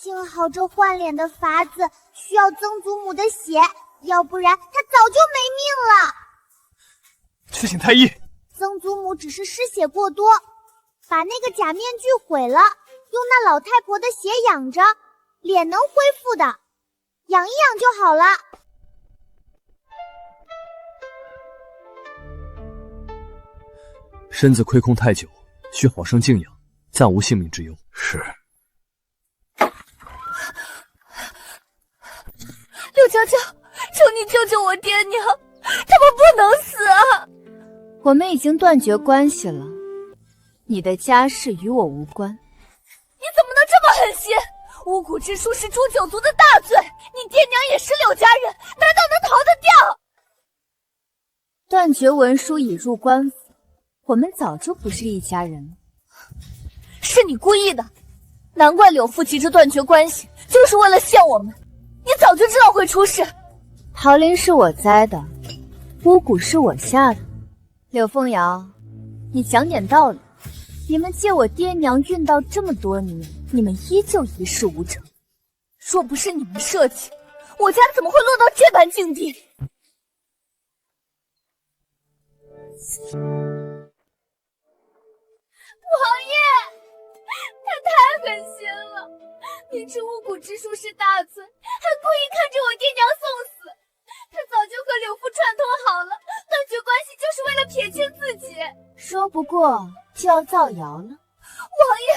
幸好这换脸的法子需要曾祖母的血，要不然他早就没命了。去请太医。曾祖母只是失血过多，把那个假面具毁了，用那老太婆的血养着，脸能恢复的，养一养就好了。身子亏空太久，需好生静养，暂无性命之忧。是。柳娇娇，求你救救我爹娘，他们不能死啊！我们已经断绝关系了，你的家事与我无关。你怎么能这么狠心？巫蛊之术是诛九族的大罪，你爹娘也是柳家人，难道能逃得掉？断绝文书已入官府，我们早就不是一家人了。是你故意的，难怪柳父急着断绝关系，就是为了陷我们。你早就知道会出事。桃林是我栽的，巫蛊是我下的。柳凤瑶，你讲点道理。你们借我爹娘运道这么多年，你们依旧一事无成。若不是你们设计，我家怎么会落到这般境地？王爷，他太狠心了，明知巫蛊之术是大罪，还故意看着我爹娘送死。他早就和柳父串通好了，断绝关系就是为了撇清自己。说不过就要造谣了。王爷，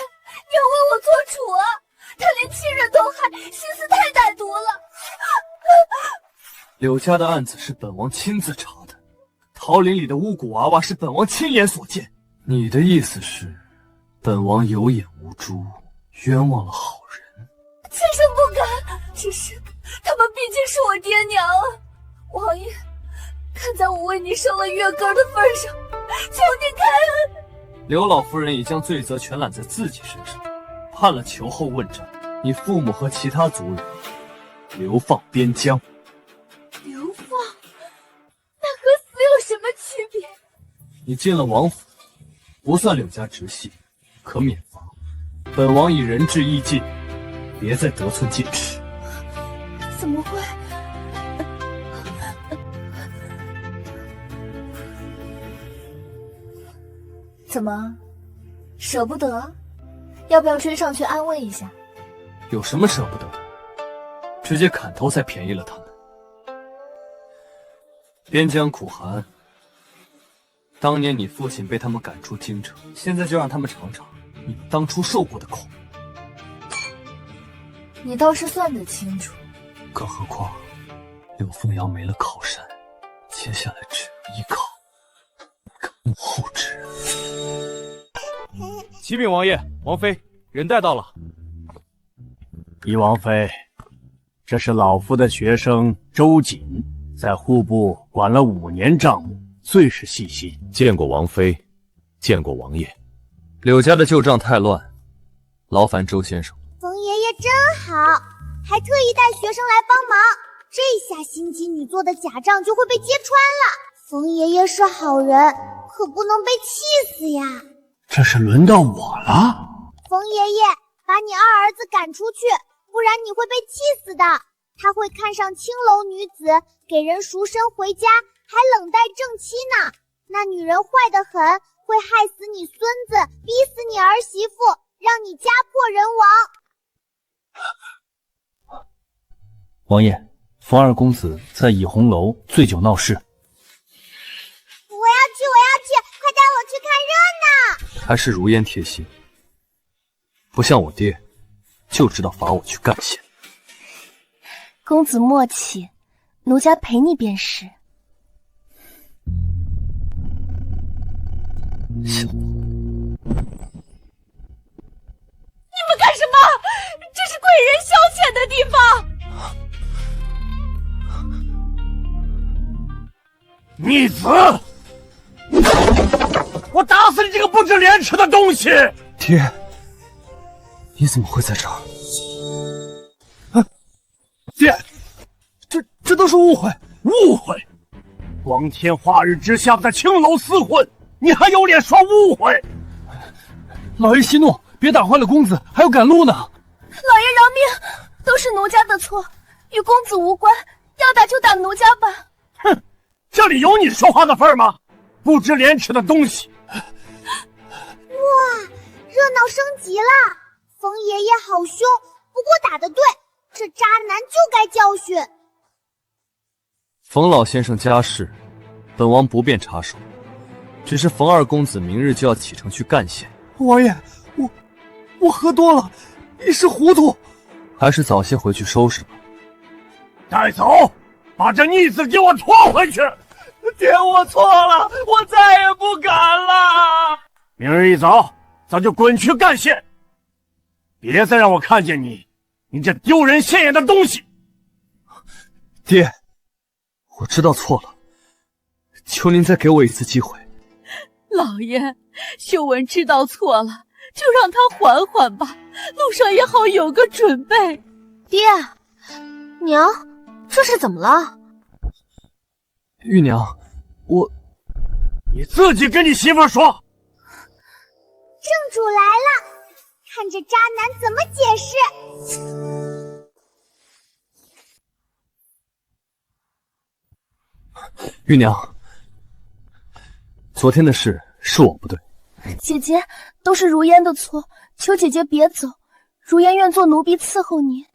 你要为我做主啊！他连亲人都害，心思太歹毒了。柳家的案子是本王亲自查的，桃林里的巫蛊娃娃是本王亲眼所见。你的意思是，本王有眼无珠，冤枉了好人？妾身不敢，只是他们毕竟是我爹娘啊。王爷，看在我为你生了月根的份上，求你开恩。刘老夫人已将罪责全揽在自己身上，判了囚后问斩，你父母和其他族人流放边疆。流放？那和死有什么区别？你进了王府，不算柳家直系，可免罚。本王以仁至义尽，别再得寸进尺。怎么会？怎么，舍不得？要不要追上去安慰一下？有什么舍不得的？直接砍头才便宜了他们。边疆苦寒，当年你父亲被他们赶出京城，现在就让他们尝尝你当初受过的苦。你倒是算得清楚。更何况，柳凤瑶没了靠山，接下来只有依靠一个幕后之人。启禀王爷，王妃，人带到了。宜王妃，这是老夫的学生周瑾，在户部管了5年账目，最是细心。见过王妃，见过王爷。柳家的旧账太乱，劳烦周先生。冯爷爷真好，还特意带学生来帮忙，这下心机女做的假账就会被揭穿了。冯爷爷是好人，可不能被气死呀。这是轮到我了。冯爷爷，把你二儿子赶出去，不然你会被气死的。他会看上青楼女子，给人赎身回家，还冷待正妻呢。那女人坏得很，会害死你孙子，逼死你儿媳妇，让你家破人亡。王爷，冯二公子在倚红楼醉酒闹事。我要去，快带我去看热闹。还是如烟贴心，不像我爹，就知道罚我去干线。公子莫气，奴家陪你便是。你们干什么？这是贵人消遣的地方。逆子！我打死你这个不知廉耻的东西！爹，你怎么会在这儿？爹，这都是误会！误会！光天化日之下在青楼厮混，你还有脸说误会？老爷息怒，别打坏了公子，还要赶路呢。老爷饶命，都是奴家的错，与公子无关，要打就打奴家吧。哼，这里有你说话的份儿吗？不知廉耻的东西！哇，热闹升级了！冯爷爷好凶，不过打得对，这渣男就该教训。冯老先生家事，本王不便插手，只是冯二公子明日就要启程去干县。王爷，我喝多了，一时糊涂，还是早些回去收拾吧。带走，把这逆子给我拖回去！爹，我错了，我再也不敢了。明日一早，咱就滚去干县，别再让我看见你这丢人现眼的东西！爹，我知道错了，求您再给我一次机会。老爷，秀文知道错了，就让他缓缓吧，路上也好有个准备。爹，娘，这是怎么了？玉娘，你自己跟你媳妇说。正主来了，看这渣男怎么解释。玉娘，昨天的事是我不对。姐姐，都是如烟的错，求姐姐别走，如烟愿做奴婢伺候你。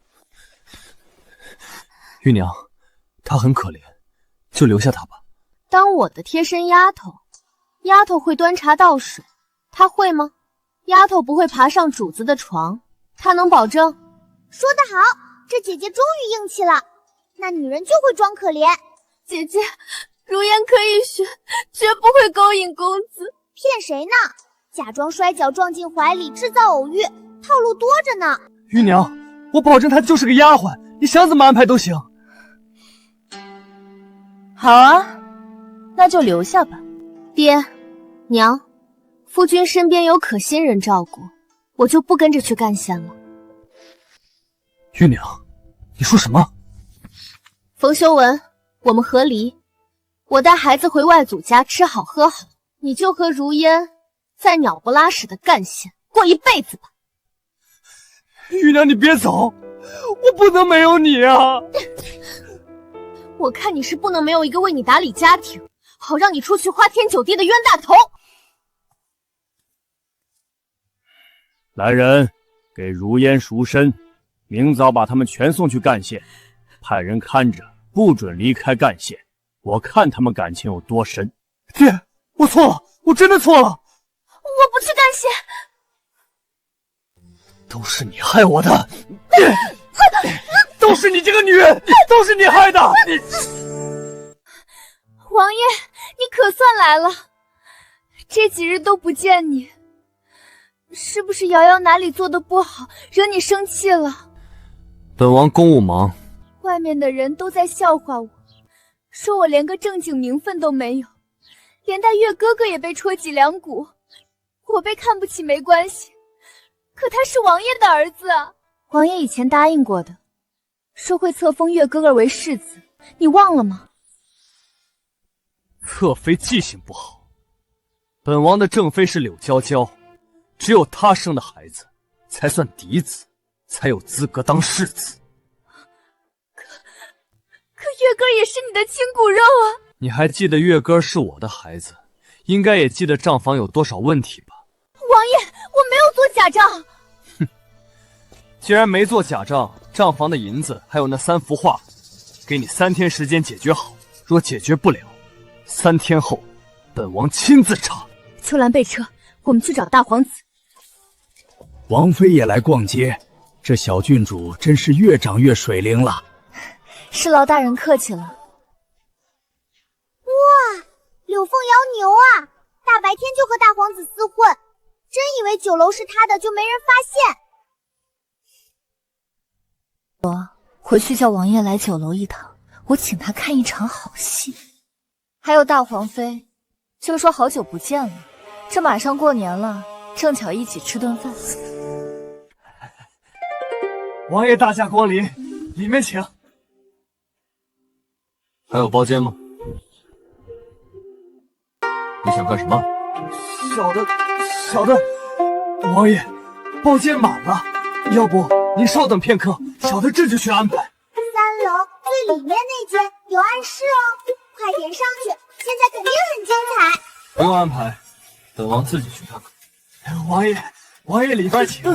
玉娘，她很可怜，就留下她吧。当我的贴身丫头，丫头会端茶倒水，她会吗？丫头不会爬上主子的床，她能保证？说得好，这姐姐终于硬气了。那女人就会装可怜。姐姐，如烟可以学，绝不会勾引公子。骗谁呢？假装摔跤撞进怀里，制造偶遇，套路多着呢。玉娘，我保证她就是个丫鬟，你想怎么安排都行。好啊，那就留下吧。爹娘，夫君身边有可心人照顾，我就不跟着去干线了。玉娘，你说什么？冯修文，我们和离，我带孩子回外祖家吃好喝好，你就和如烟在鸟不拉屎的干线过一辈子吧。玉娘，你别走，我不能没有你啊！我看你是不能没有一个为你打理家庭，好让你出去花天酒地的冤大头。来人，给如烟赎身，明早把他们全送去干线，派人看着，不准离开干线。我看他们感情有多深。爹，我错了，我真的错了。我不去干线。都是你害我的，都是你这个女人，都是你害的。王爷，你可算来了，这几日都不见你，是不是瑶瑶哪里做的不好，惹你生气了？本王公务忙，外面的人都在笑话我，说我连个正经名分都没有，连带月哥哥也被戳脊梁骨。我被看不起没关系，可他是王爷的儿子啊。王爷以前答应过的，说会册封月哥哥为世子，你忘了吗？侧妃记性不好，本王的正妃是柳娇娇，只有她生的孩子才算嫡子，才有资格当世子。可月哥也是你的亲骨肉啊！你还记得月哥是我的孩子，应该也记得账房有多少问题吧？王爷，我没有做假账。哼，既然没做假账，账房的银子还有那3幅画，给你3天时间解决好。若解决不了，3天后，本王亲自查。秋兰备车，我们去找大皇子。王妃也来逛街，这小郡主真是越长越水灵了。是劳大人客气了。哇，柳凤瑶牛啊！大白天就和大皇子厮混，真以为酒楼是他的就没人发现。我回去叫王爷来酒楼一趟，我请他看一场好戏。还有大皇妃，就说好久不见了，这马上过年了，正巧一起吃顿饭。王爷大驾光临，里面请。还有包间吗？你想干什么？小的，王爷，包间满了，要不您稍等片刻，小的这就去安排。3楼最里面那间有暗室哦，快点上去，现在肯定很精彩。不用安排，本王自己去看看。王爷里边请。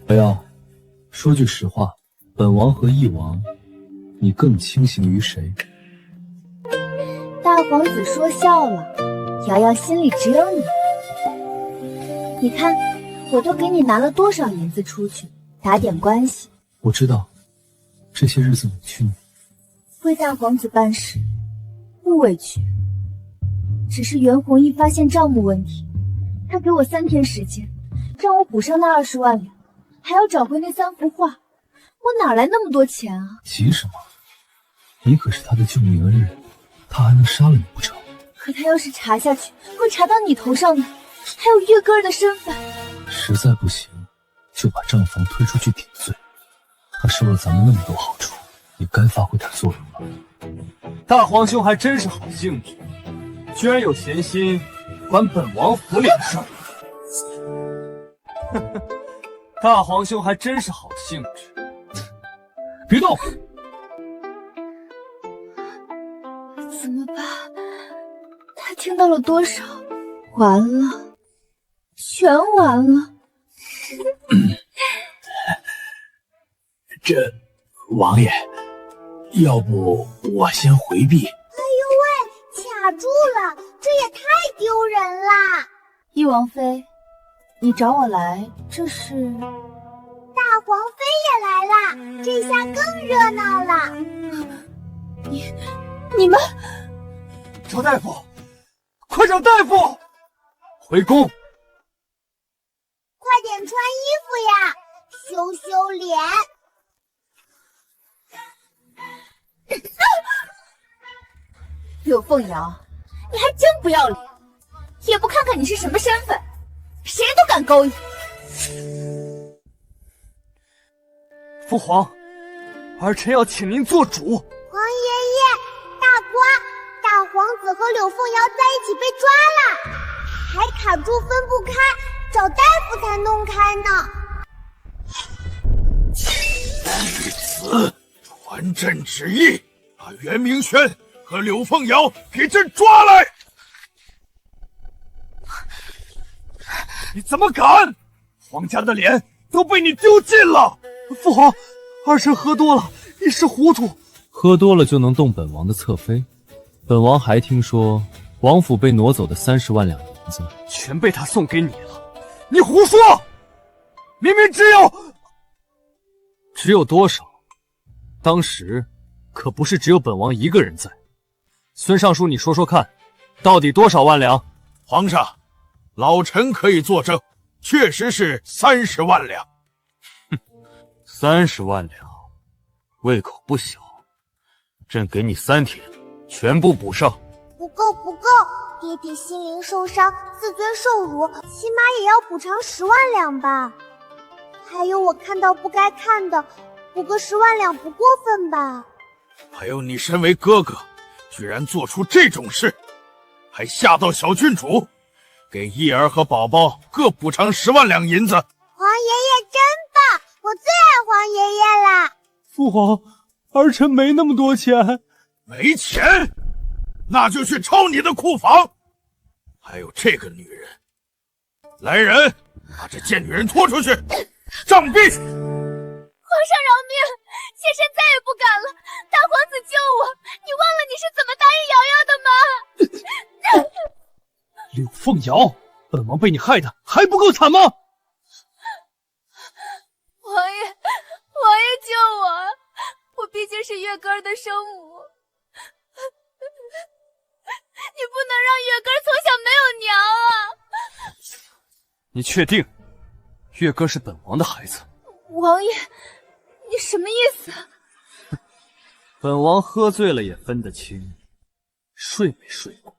瑶瑶，说句实话，本王和翼王，你更倾向于谁？大皇子说笑了，瑶瑶心里只有你。你看，我都给你拿了多少银子出去，打点关系。我知道，这些日子委屈你。为大皇子办事，不委屈。只是袁弘毅发现账目问题，他给我3天时间，让我补上那20万两，还要找回那3幅画，我哪来那么多钱啊？急什么？你可是他的救命恩人，他还能杀了你不成？可他要是查下去，会查到你头上的，还有月哥儿的身份。实在不行，就把账房推出去顶罪。他收了咱们那么多好处，也该发挥点作用了。大皇兄还真是好兴致，居然有闲心管本王府里的事儿。大皇兄还真是好兴致。别动！怎么办？他听到了多少？完了，全完了。这王爷，要不我先回避？哎呦喂，卡住了，这也太丢人啦！翼王妃，你找我来，这是？大皇妃也来啦，这下更热闹了。你们，找大夫，快找大夫！回宫。快点穿衣服呀，羞羞脸。柳凤瑶，你还真不要脸，也不看看你是什么身份，谁都敢勾引。父皇，儿臣要请您做主。皇爷爷，大瓜，大皇子和柳凤瑶在一起被抓了，还卡住分不开，找大夫才弄开呢。据此，传朕旨意，把袁明轩和柳凤瑶给朕抓来！你怎么敢？皇家的脸都被你丢尽了！父皇，儿臣喝多了，一时糊涂。喝多了就能动本王的侧妃？本王还听说王府被挪走的30万两银子，全被他送给你了。你胡说！明明只有多少？当时可不是只有本王一个人在。孙尚书，你说说看，到底多少万两？皇上，老臣可以作证，确实是30万两。哼，30万两，胃口不小。朕给你3天，全部补上。不够，爹爹心灵受伤，自尊受辱，起码也要补偿10万两吧。还有我看到不该看的，补个10万两不过分吧？还有你身为哥哥，居然做出这种事，还吓到小郡主，给叶儿和宝宝各补偿10万两银子。皇爷爷真棒，我最爱皇爷爷啦！父皇，儿臣没那么多钱。没钱，那就去抄你的库房。还有这个女人，来人，把这贱女人拖出去，杖毙！皇上饶命，妾身再也不敢了。大皇子救我，你忘了你是怎么答应瑶瑶的吗？柳凤瑶，本王被你害的还不够惨吗？王爷救我，我毕竟是月根儿的生母，你不能让月根儿从小没有娘啊！你确定月歌是本王的孩子？王爷，你什么意思？本王喝醉了也分得清，睡没睡过。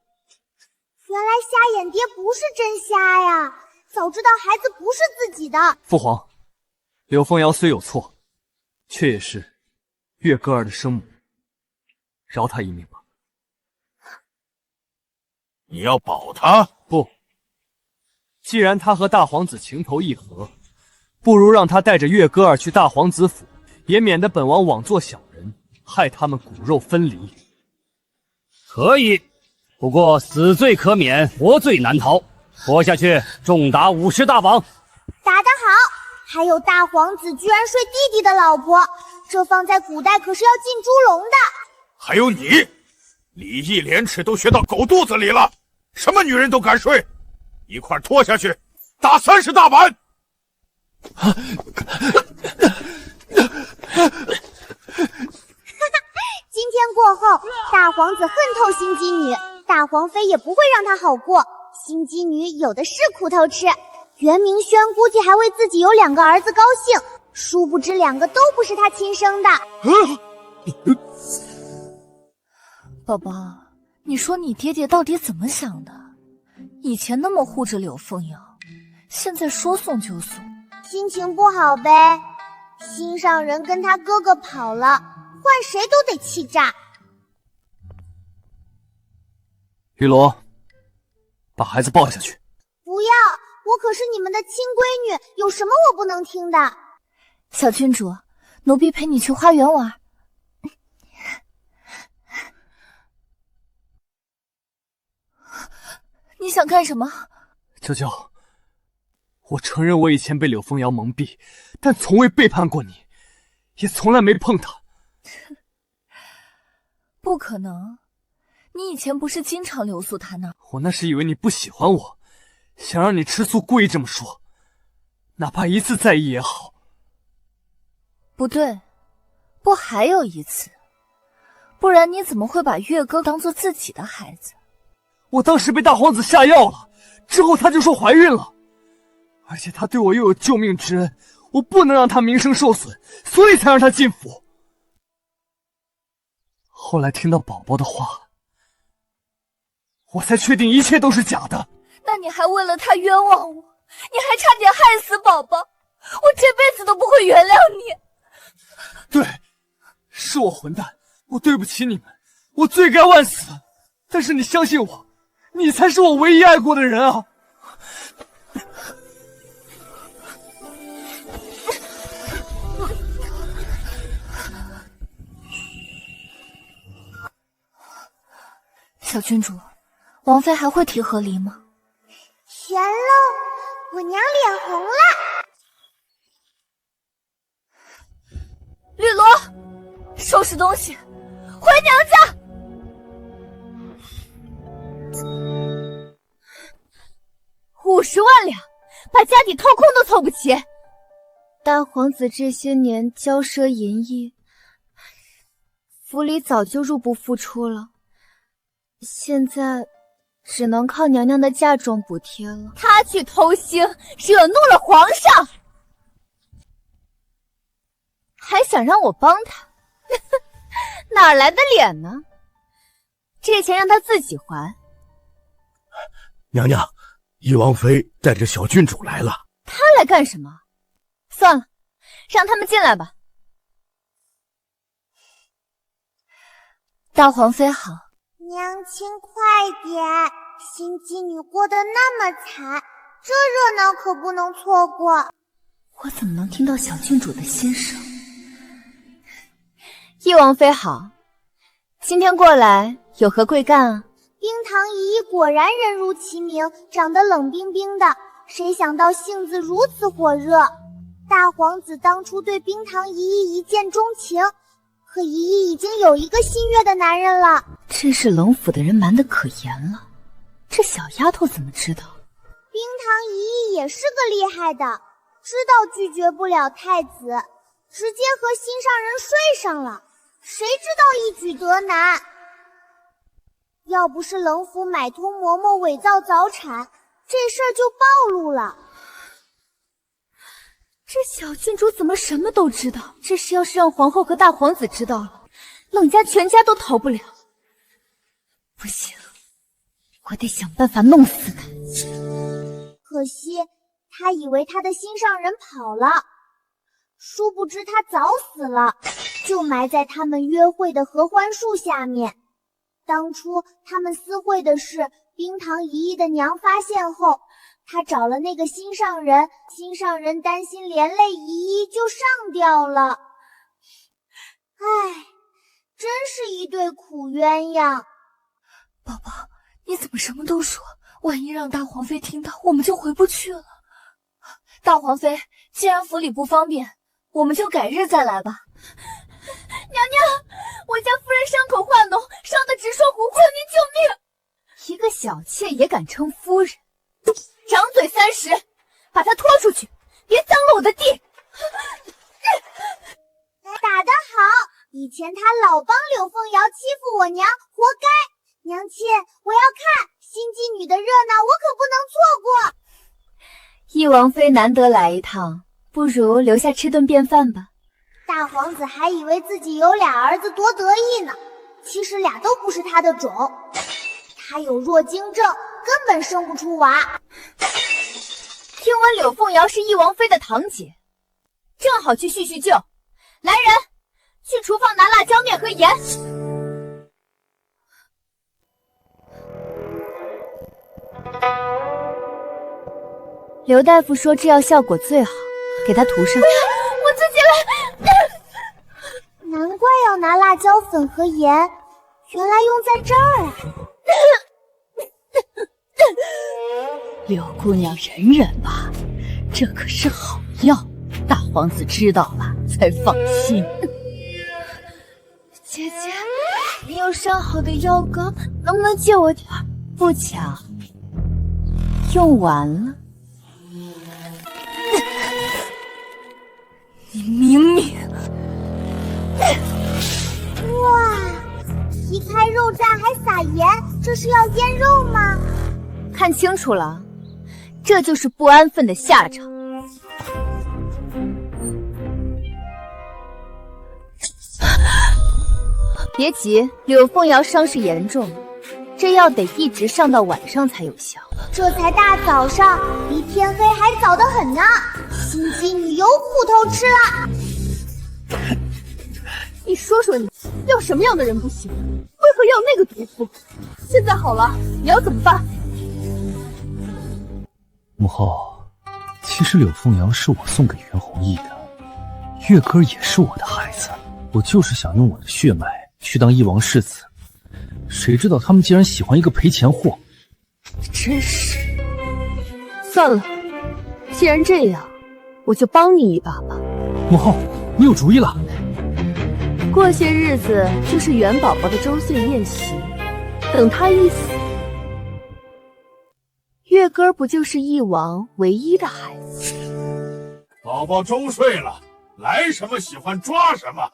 原来瞎眼爹不是真瞎呀！早知道孩子不是自己的。父皇，柳凤瑶虽有错，却也是月歌儿的生母，饶她一命吧。你要保她？不，既然她和大皇子情投意合，不如让她带着月歌儿去大皇子府，也免得本王枉做小人，害他们骨肉分离。可以，不过死罪可免，活罪难逃。活下去，重打50大板。打得好！还有大皇子居然睡弟弟的老婆，这放在古代可是要进猪笼的。还有你，礼义廉耻都学到狗肚子里了，什么女人都敢睡，一块拖下去，打30大板。今天过后，大皇子恨透心机女，大皇妃也不会让他好过。心机女有的是苦头吃。袁明轩估计还为自己有2个儿子高兴，殊不知2个都不是他亲生的。宝宝，你说你爹爹到底怎么想的？以前那么护着柳凤瑶，现在说送就送。心情不好呗，心上人跟他哥哥跑了，换谁都得气炸。玉罗，把孩子抱下去。不要，我可是你们的亲闺女，有什么我不能听的？小郡主，奴婢陪你去花园玩。你想干什么？娇娇，我承认我以前被柳凤瑶蒙蔽，但从未背叛过你，也从来没碰她。不可能，你以前不是经常留宿她那儿？我那是以为你不喜欢我，想让你吃醋，故意这么说，哪怕一次在意也好。不对，不还有一次，不然你怎么会把月哥当做自己的孩子？我当时被大皇子下药了，之后他就说怀孕了，而且他对我又有救命之恩，我不能让他名声受损，所以才让他进府。后来听到宝宝的话，我才确定一切都是假的。那你还为了他冤枉我，你还差点害死宝宝，我这辈子都不会原谅你。对，是我混蛋，我对不起你们，我罪该万死。但是你相信我，你才是我唯一爱过的人啊！小郡主，王妃还会提和离吗？全喽，我娘脸红了。绿萝，收拾东西，回娘家。50万两，把家底掏空都凑不齐。大皇子这些年骄奢淫逸，府里早就入不敷出了，现在只能靠娘娘的嫁妆补贴了。他去偷腥，惹怒了皇上，还想让我帮他，哪来的脸呢？这钱让他自己还。娘娘，懿王妃带着小郡主来了。他来干什么？算了，让他们进来吧。大皇妃好。娘亲快点，新姬女过得那么惨，这热闹可不能错过。我怎么能听到小郡主的心声？懿王妃好，今天过来有何贵干啊？冰糖姨姨果然人如其名，长得冷冰冰的，谁想到性子如此火热。大皇子当初对冰糖姨姨一见钟情，可姨姨已经有一个心悦的男人了。真是冷府的人瞒得可严了，这小丫头怎么知道？冰糖姨姨也是个厉害的，知道拒绝不了太子，直接和心上人睡上了，谁知道一举得男。要不是冷府买通嬷嬷伪造早产，这事儿就暴露了。这小郡主怎么什么都知道？这事要是让皇后和大皇子知道了，冷家全家都逃不了。不行，我得想办法弄死他。可惜他以为他的心上人跑了，殊不知他早死了，就埋在他们约会的合欢树下面。当初他们私会的事，冰糖姨姨的娘发现后，他找了那个心上人，心上人担心连累姨姨，就上吊了。唉，真是一对苦鸳鸯。宝宝，你怎么什么都说？万一让大皇妃听到，我们就回不去了。大皇妃，既然府里不方便，我们就改日再来吧。娘娘，我家夫人伤口化脓，烧得直说胡，求您救命！一个小妾也敢称夫人，掌嘴30，把她拖出去，别脏了我的地。打得好，以前他老帮柳凤瑶欺负我娘，活该。娘亲，我要看新姬女的热闹，我可不能错过。懿王妃难得来一趟，不如留下吃顿便饭吧。大皇子还以为自己有俩儿子多得意呢，其实俩都不是他的种。他有弱精症，根本生不出娃。听闻柳凤瑶是懿王妃的堂姐，正好去叙叙旧。来人，去厨房拿辣椒面和盐。刘大夫说这药效果最好，给他涂上。我自己来。难怪要拿辣椒粉和盐，原来用在这儿啊。柳姑娘忍忍吧，这可是好药，大皇子知道了才放心。姐姐，你有上好的药膏，能不能借我点儿？不抢，用完了。你明明……哇，皮开肉绽还撒盐，这是要腌肉吗？看清楚了，这就是不安分的下场。别急，柳凤瑶伤势严重，这药得一直上到晚上才有效。这才大早上，离天黑还早得很呢。心机女有苦头吃了。你说说你要什么样的人不行？为何要那个毒妇？现在好了，你要怎么办？母后，其实柳凤瑶是我送给袁弘毅的，月歌也是我的孩子，我就是想用我的血脉去当翼王世子，谁知道他们竟然喜欢一个赔钱货。真是，算了，既然这样，我就帮你一把吧。母后，你有主意了？过些日子就是元宝宝的周岁宴席，等他一死，月歌不就是翼王唯一的孩子？宝宝周岁了，来什么喜欢抓什么。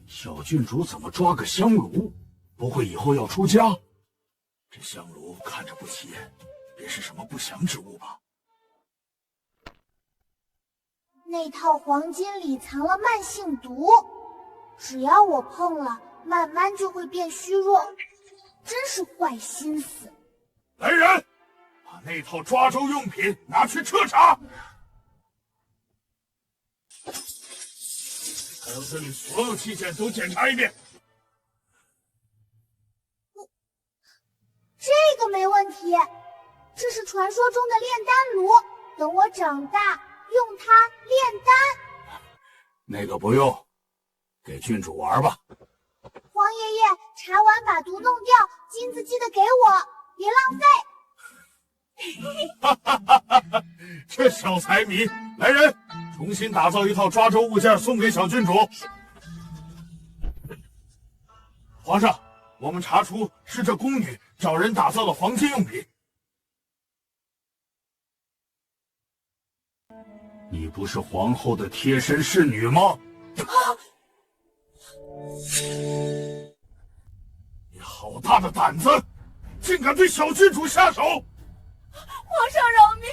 小郡主怎么抓个香炉？不会以后要出家？这香炉看着不起眼，别是什么不祥之物吧？那套黄金里藏了慢性毒，只要我碰了，慢慢就会变虚弱，真是坏心思。来人，把那套抓周用品拿去彻查，还有这里所有器件都检查一遍。这个没问题，这是传说中的炼丹炉，等我长大用它炼丹。那个不用，给郡主玩吧。皇爷爷，查完把毒弄掉，金子记得给我，别浪费。这小财迷，来人，重新打造一套抓周物件送给小郡主。皇上，我们查出是这宫女找人打造的黄金用品。你不是皇后的贴身侍女吗？你好大的胆子，竟敢对小郡主下手！皇上饶命，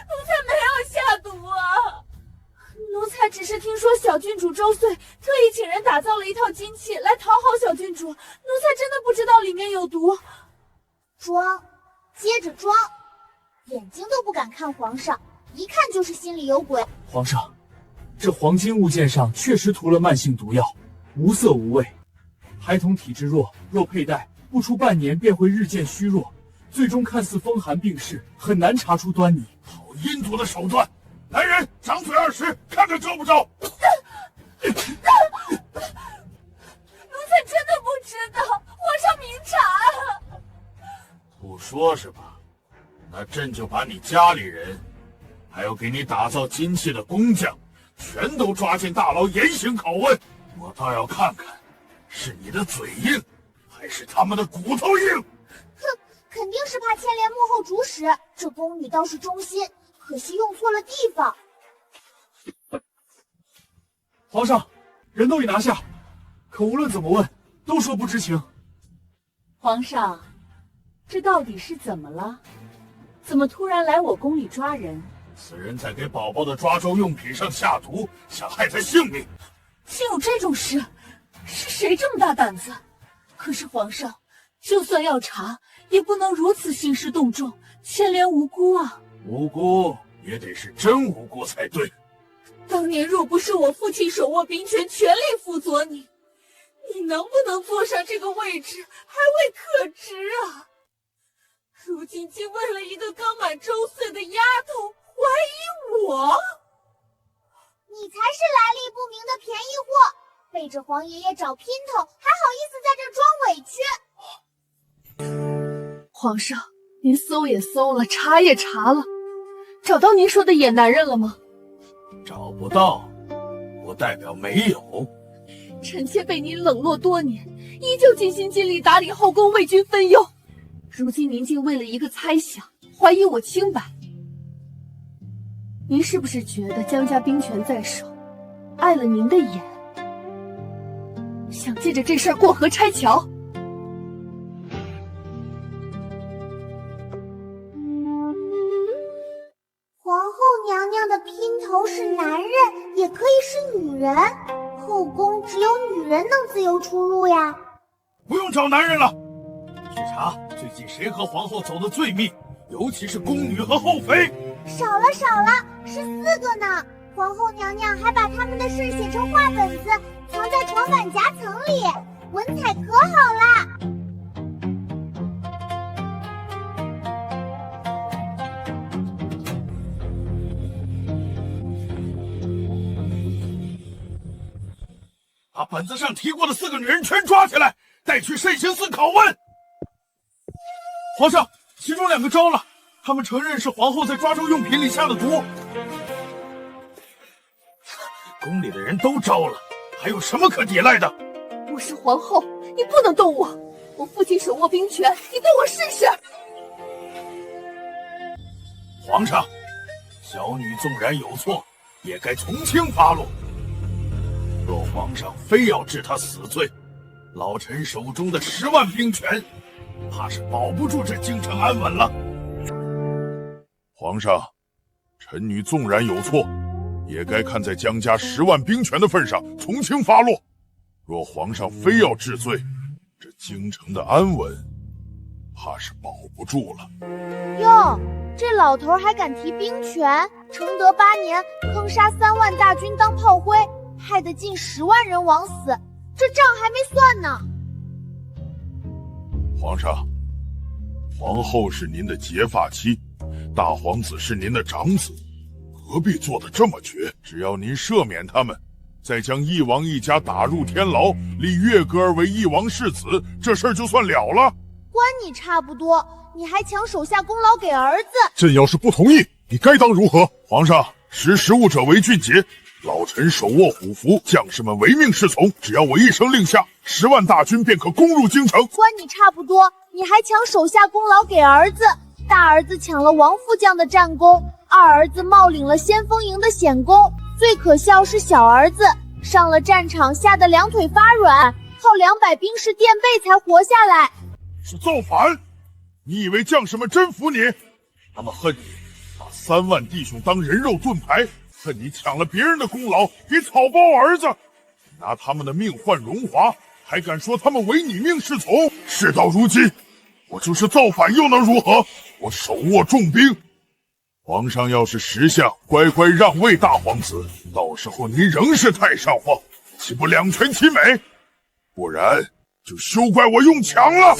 奴才没有下毒啊！奴才只是听说小郡主周岁，特意请人打造了一套金器来讨好小郡主，奴才真的不知道里面有毒。装，接着装，眼睛都不敢看皇上，一看就是心里有鬼。皇上，这黄金物件上确实涂了慢性毒药，无色无味。孩童体质弱，若佩戴，不出半年便会日渐虚弱，最终看似风寒病逝，很难查出端倪。好阴毒的手段！来人，掌嘴20，看看招不招？奴才真的不知道，皇上明察。不说是吧？那朕就把你家里人，还有给你打造金器的工匠，全都抓进大牢严刑拷问。我倒要看看，是你的嘴硬，还是他们的骨头硬？哼，肯定是怕牵连幕后主使。这宫女倒是忠心，可惜用错了地方。皇上，人都已拿下，可无论怎么问，都说不知情。皇上，这到底是怎么了？怎么突然来我宫里抓人？此人在给宝宝的抓周用品上下毒，想害他性命。竟有这种事？是谁这么大胆子？可是皇上，就算要查，也不能如此兴师动众，牵连无辜啊！无辜也得是真无辜才对。当年若不是我父亲手握兵权，全力辅佐你，你能不能坐上这个位置，还未可知啊！如今竟为了一个刚满周岁的丫头怀疑我，你才是来历不明的便宜货！背着黄爷爷找姘头，还好意思在这装委屈。皇上，您搜也搜了，查也查了，找到您说的野男人了吗？找不到，不代表没有。臣妾被您冷落多年，依旧尽心尽力打理后宫，为君分忧。如今您竟为了一个猜想，怀疑我清白。您是不是觉得江家兵权在手，碍了您的眼，想借着这事儿过河拆桥？皇后娘娘的姘头是男人，也可以是女人。后宫只有女人能自由出入呀。不用找男人了，去查最近谁和皇后走得最密，尤其是宫女和后妃。少了，是4个呢。皇后娘娘还把他们的事写成画本子，藏在床板夹层里，文采可好啦。把本子上提过的4个女人全抓起来，带去慎刑司拷问。皇上，其中2个招了，他们承认是皇后在抓周用品里下的毒。宫里的人都招了，还有什么可抵赖的？我是皇后，你不能动我。我父亲手握兵权，你动我试试。皇上，小女纵然有错，也该从轻发落。若皇上非要治他死罪，老臣手中的10万兵权，怕是保不住这京城安稳了。皇上，臣女纵然有错，也该看在江家10万兵权的份上，从轻发落。若皇上非要治罪，这京城的安稳，怕是保不住了。哟，这老头还敢提兵权？承德8年，坑杀3万大军当炮灰，害得近10万人枉死，这账还没算呢。皇上，皇后是您的结发妻，大皇子是您的长子，何必做得这么绝？只要您赦免他们，再将翼王一家打入天牢，立月歌儿为翼王世子，这事儿就算了了。关你差不多，你还抢手下功劳给儿子。朕要是不同意，你该当如何？皇上，识时务者为俊杰。老臣手握虎符，将士们唯命是从。只要我一声令下，10万大军便可攻入京城。关你差不多，你还抢手下功劳给儿子。大儿子抢了王副将的战功，二儿子冒领了先锋营的显功，最可笑是小儿子上了战场，吓得2腿发软，靠200兵士垫背才活下来。是造反！你以为将士们真服你？他们恨你把3万弟兄当人肉盾牌，恨你抢了别人的功劳给草包儿子，拿他们的命换荣华，还敢说他们唯你命是从？事到如今，我就是造反又能如何？我手握重兵，皇上要是识相，乖乖让位大皇子，到时候您仍是太上皇，岂不两全其美？不然就休怪我用强了。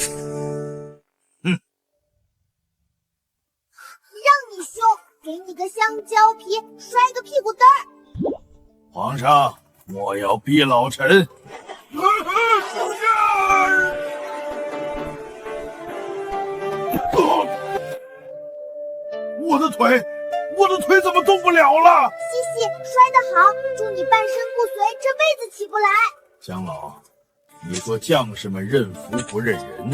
让你凶，给你个香蕉皮，摔个屁股墩儿。皇上，莫要逼老臣。我的腿怎么动不了了？西西，摔得好，祝你半身不遂，这辈子起不来。江老，你说将士们认服不认人，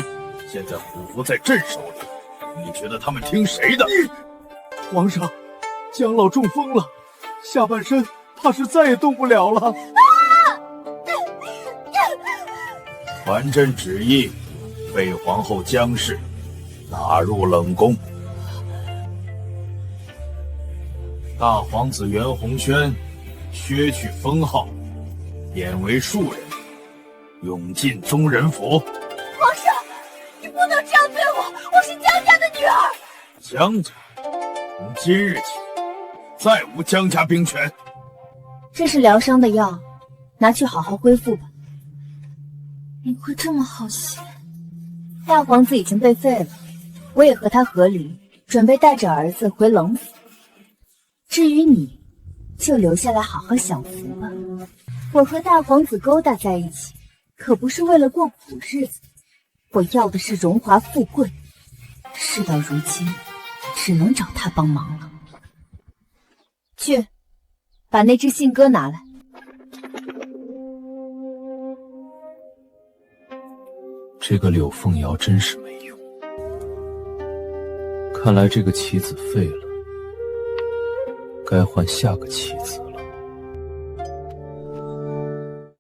现在虎符在朕手里，你觉得他们听谁的？皇上，江老中风了，下半身怕是再也动不了了。传朕旨意，废皇后江氏，纳入冷宫。大皇子袁弘轩削去封号，贬为庶人，永进宗人府。皇上，你不能这样对我，我是江家的女儿。江家从今日起再无江家兵权。这是疗伤的药，拿去好好恢复吧。你会这么好心？大皇子已经被废了，我也和他和离，准备带着儿子回冷府。至于你，就留下来好好享福吧。我和大皇子勾搭在一起，可不是为了过苦日子，我要的是荣华富贵。事到如今，只能找他帮忙了。去，把那只信鸽拿来。这个柳凤瑶真是没用，看来这个棋子废了，该换下个棋子了。